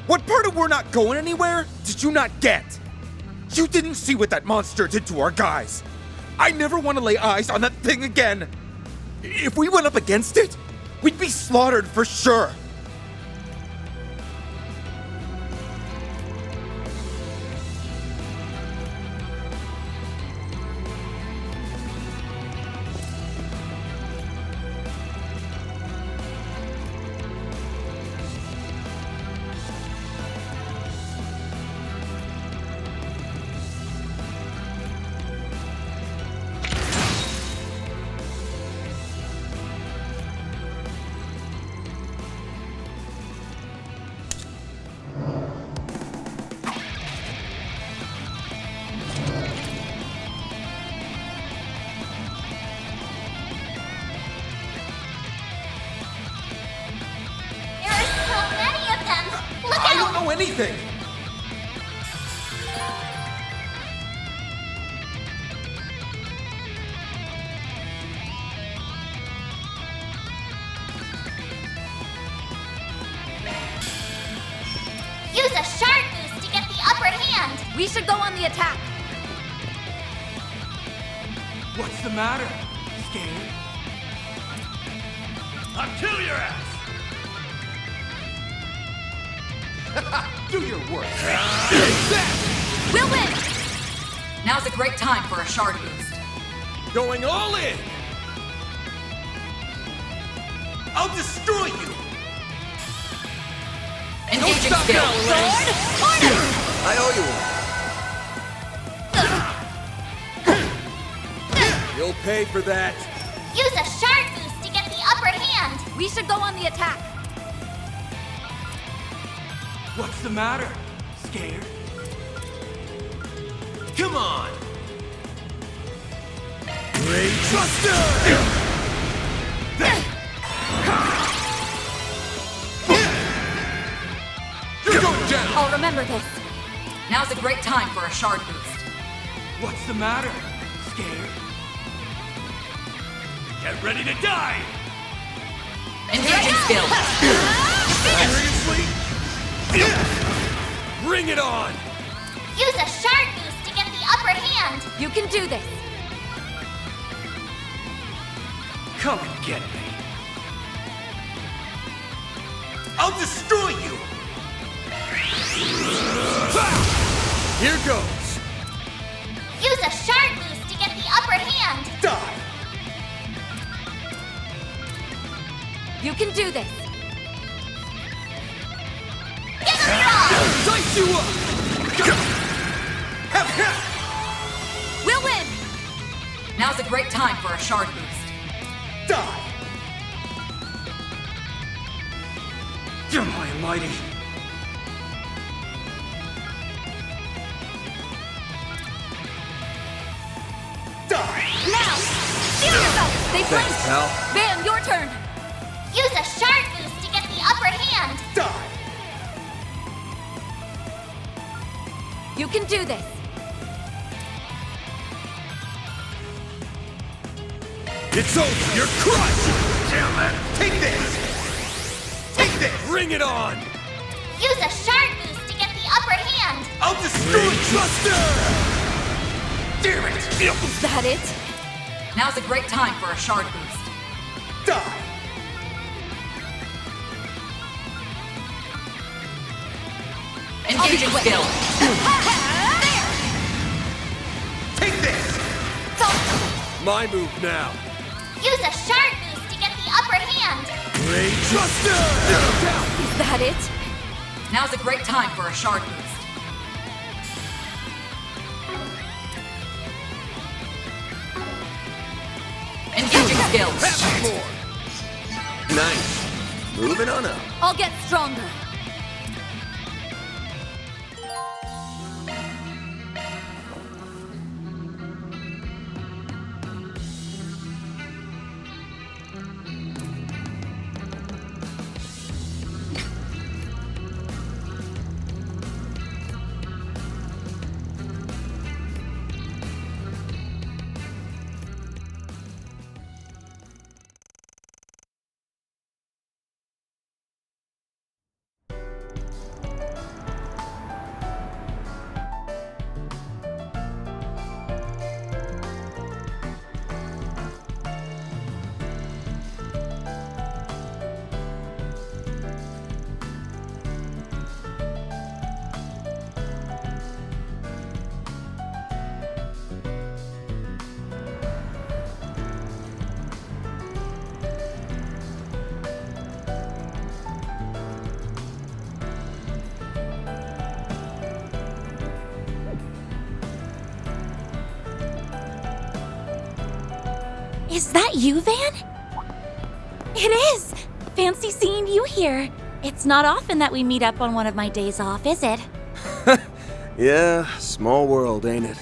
What part of we're not going anywhere did you not get? You didn't see what that monster did to our guys. I never want to lay eyes on that thing again. If we went up against it, we'd be slaughtered for sure. Anything. Use a shard boost to get the upper hand. We should go on the attack. What's the matter? Scared? I'll kill your ass! Do your work. We'll win! Now's a great time for a shard boost. Going all in! I'll destroy you! Engaging Don't stop skill. now, Elaine. Order! I owe you one. You'll pay for that. Use a shard boost to get the upper hand. We should go on the attack. What's the matter? Scared? Come on! Great Buster! You're going down! I'll remember this. Now's a great time for a shard boost. What's the matter? Scared? Get ready to die! Engaging skill. Seriously? Bring it on! Use a shard boost to get the upper hand. You can do this. Come and get me. I'll destroy you! Here goes! Use a shard boost to get the upper hand. Die! You can do this. Give him your all! Dice you up! We'll win! Now's a great time for a shard boost. Die! My almighty! Die! Now! Steal yourself! They Thanks, flinched! pal. Van, your turn! Use a shard boost to get the upper hand. Die! You can do this. It's over! You're crushed! Damn it! Take this! Take this! Bring it on! Use a shard boost to get the upper hand. I'll destroy Buster! Damn it! Is that it? Now's a great time for a shard boost. Die! Engaging skill. Take this! My move now! Use a shard boost to get the upper hand. Great Buster! Is that it? Now's a great time for a shard boost. Engaging skill. Have more! Nice. Moving on up. I'll get stronger. Is that you, Van? It is! Fancy seeing you here. It's not often that we meet up on one of my days off, is it? Yeah, small world, ain't it?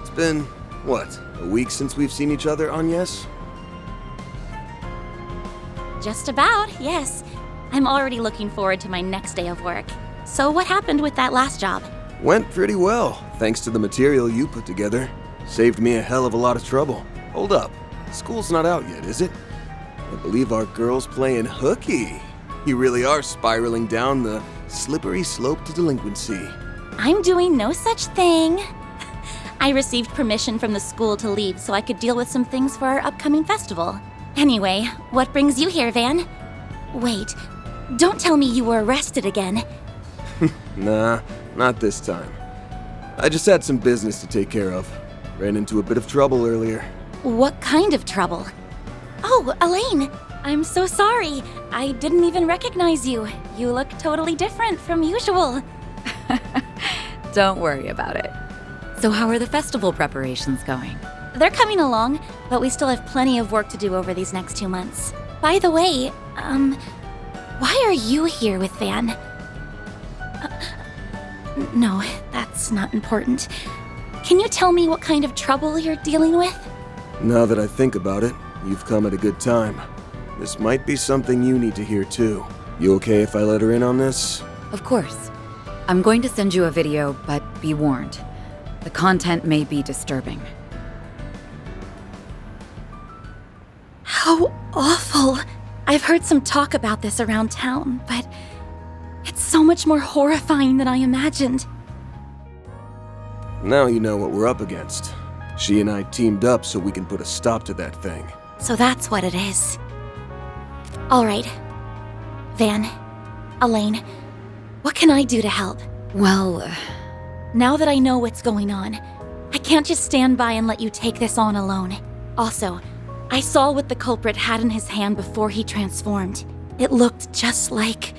It's been, what, a week since we've seen each other, Agnes? Just about, yes. I'm already looking forward to my next day of work. So what happened with that last job? Went pretty well, thanks to the material you put together. Saved me a hell of a lot of trouble. Hold up, school's not out yet, is it? I believe our girl's playing hooky. You really are spiraling down the slippery slope to delinquency. I'm doing no such thing. I received permission from the school to leave so I could deal with some things for our upcoming festival. Anyway, what brings you here, Van? Wait, don't tell me you were arrested again. Nah, not this time. I just had some business to take care of. Ran into a bit of trouble earlier. What kind of trouble? Oh, Elaine! I'm so sorry. I didn't even recognize you. You look totally different from usual. Don't worry about it. So how are the festival preparations going? They're coming along, but we still have plenty of work to do over these next 2 months. By the way, why are you here with Van? No, that's not important. Can you tell me what kind of trouble you're dealing with? Now that I think about it, you've come at a good time. This might be something you need to hear too. You okay if I let her in on this? Of course. I'm going to send you a video, but be warned. The content may be disturbing. How awful! I've heard some talk about this around town, but it's so much more horrifying than I imagined. Now you know what we're up against. She and I teamed up so we can put a stop to that thing. So that's what it is. All right. Van, Elaine, what can I do to help? Well, now that I know what's going on, I can't just stand by and let you take this on alone. Also, I saw what the culprit had in his hand before he transformed. It looked just like...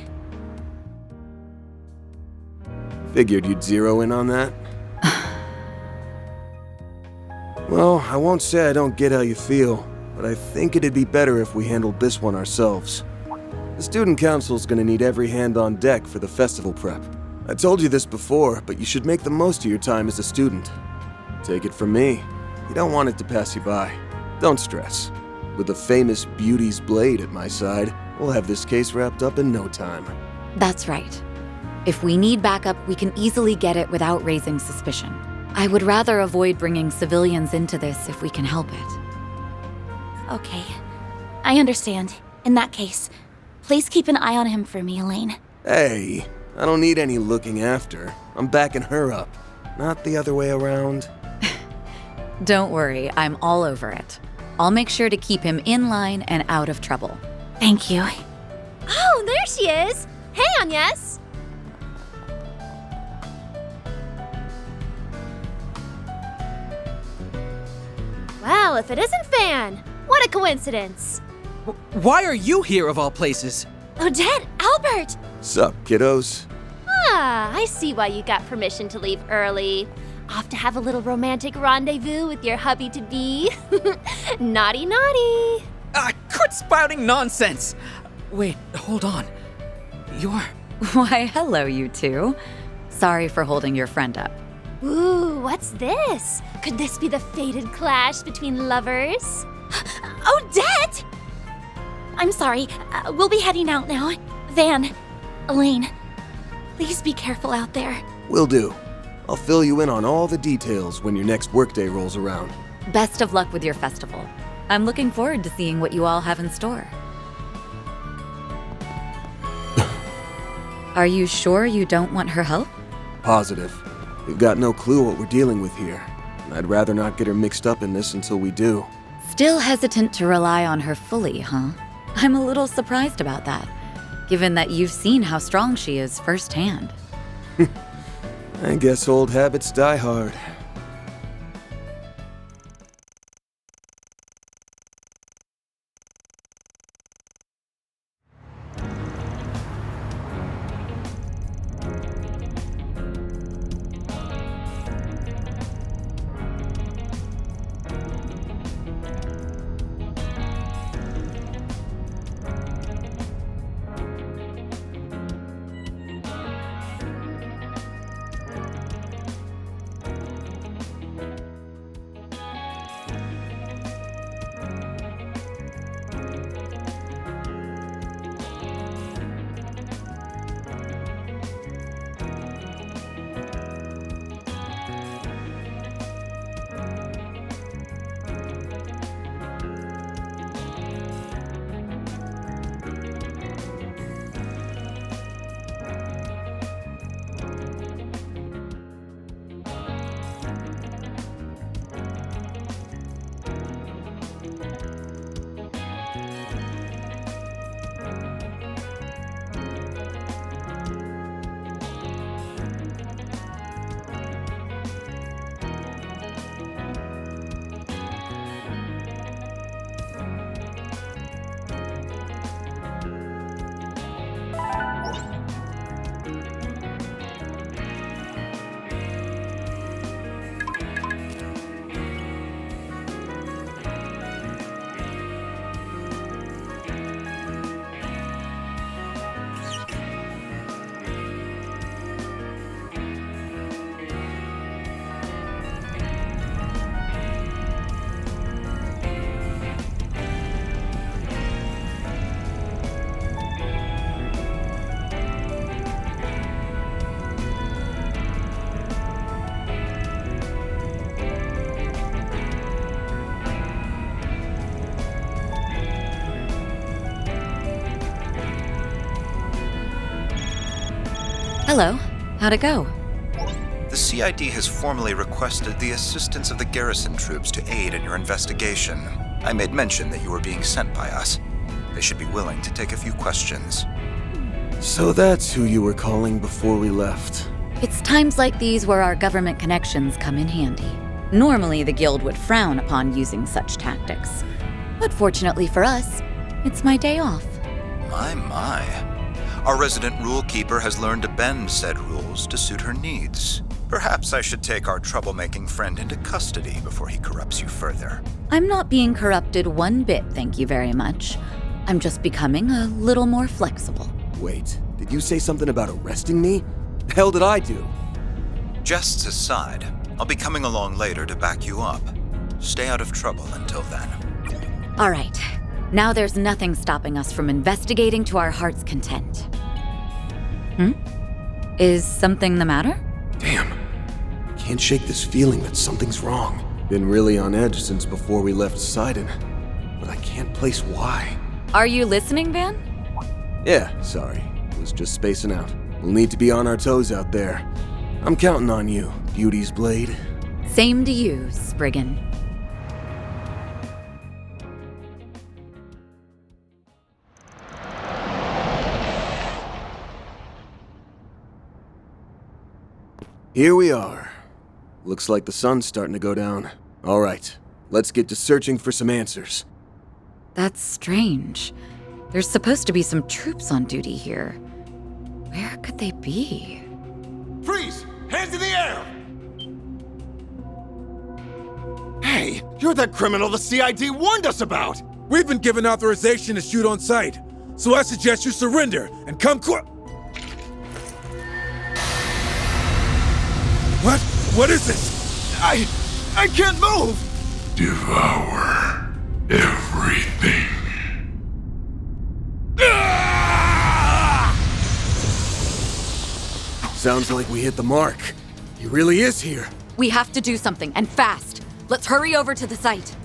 Figured you'd zero in on that. Well, I won't say I don't get how you feel, but I think it'd be better if we handled this one ourselves. The student council's gonna need every hand on deck for the festival prep. I told you this before, but you should make the most of your time as a student. Take it from me, you don't want it to pass you by. Don't stress. With the famous Beauty's Blade at my side, we'll have this case wrapped up in no time. that's right. If we need backup, we can easily get it without raising suspicion. I would rather avoid bringing civilians into this if we can help it. Okay, I understand. In that case, please keep an eye on him for me, Elaine. Hey, I don't need any looking after. I'm backing her up, not the other way around. Don't worry, I'm all over it. I'll make sure to keep him in line and out of trouble. Thank you. Oh, there she is! Hey, Agnes! Well, if it isn't Fan! What a coincidence! Why are you here of all places? Odette! Albert! Sup, kiddos? Ah, I see why you got permission to leave early. Off to have a little romantic rendezvous with your hubby-to-be. Naughty, naughty! Quit spouting nonsense! Wait, hold on. You're... Why, hello, you two. Sorry for holding your friend up. Ooh, what's this? Could this be the fated clash between lovers? Odette! I'm sorry. We'll be heading out now. Van, Elaine, please be careful out there. Will do. I'll fill you in on all the details when your next workday rolls around. Best of luck with your festival. I'm looking forward to seeing what you all have in store. Are you sure you don't want her help? Positive. We've got no clue what we're dealing with here. And I'd rather not get her mixed up in this until we do. Still hesitant to rely on her fully, huh? I'm a little surprised about that, given that you've seen how strong she is firsthand. I guess old habits die hard. Hello. How'd it go? The CID has formally requested the assistance of the garrison troops to aid in your investigation. I made mention that you were being sent by us. They should be willing to take a few questions. So that's who you were calling before we left. It's times like these where our government connections come in handy. Normally, the Guild would frown upon using such tactics. But fortunately for us, it's my day off. My. Our resident rule keeper has learned to bend said rules to suit her needs. Perhaps I should take our troublemaking friend into custody before he corrupts you further. I'm not being corrupted one bit, thank you very much. I'm just becoming a little more flexible. Wait, did you say something about arresting me? The hell did I do? Jests aside, I'll be coming along later to back you up. Stay out of trouble until then. All right. Now there's nothing stopping us from investigating to our heart's content. Is something the matter? Damn. Can't shake this feeling that something's wrong. Been really on edge since before we left Sidon, but I can't place why. Are you listening, Van? Yeah, sorry. Was just spacing out. We'll need to be on our toes out there. I'm counting on you, Beauty's Blade. Same to you, Spriggan. Here we are. Looks like the sun's starting to go down. All right, let's get to searching for some answers. That's strange. There's supposed to be some troops on duty here. Where could they be? Freeze! Hands in the air! Hey, you're that criminal the CID warned us about! We've been given authorization to shoot on sight, so I suggest you surrender and come quick. What is this? I can't move! Devour everything. Sounds like we hit the mark. He really is here. We have to do something, and fast. Let's hurry over to the site.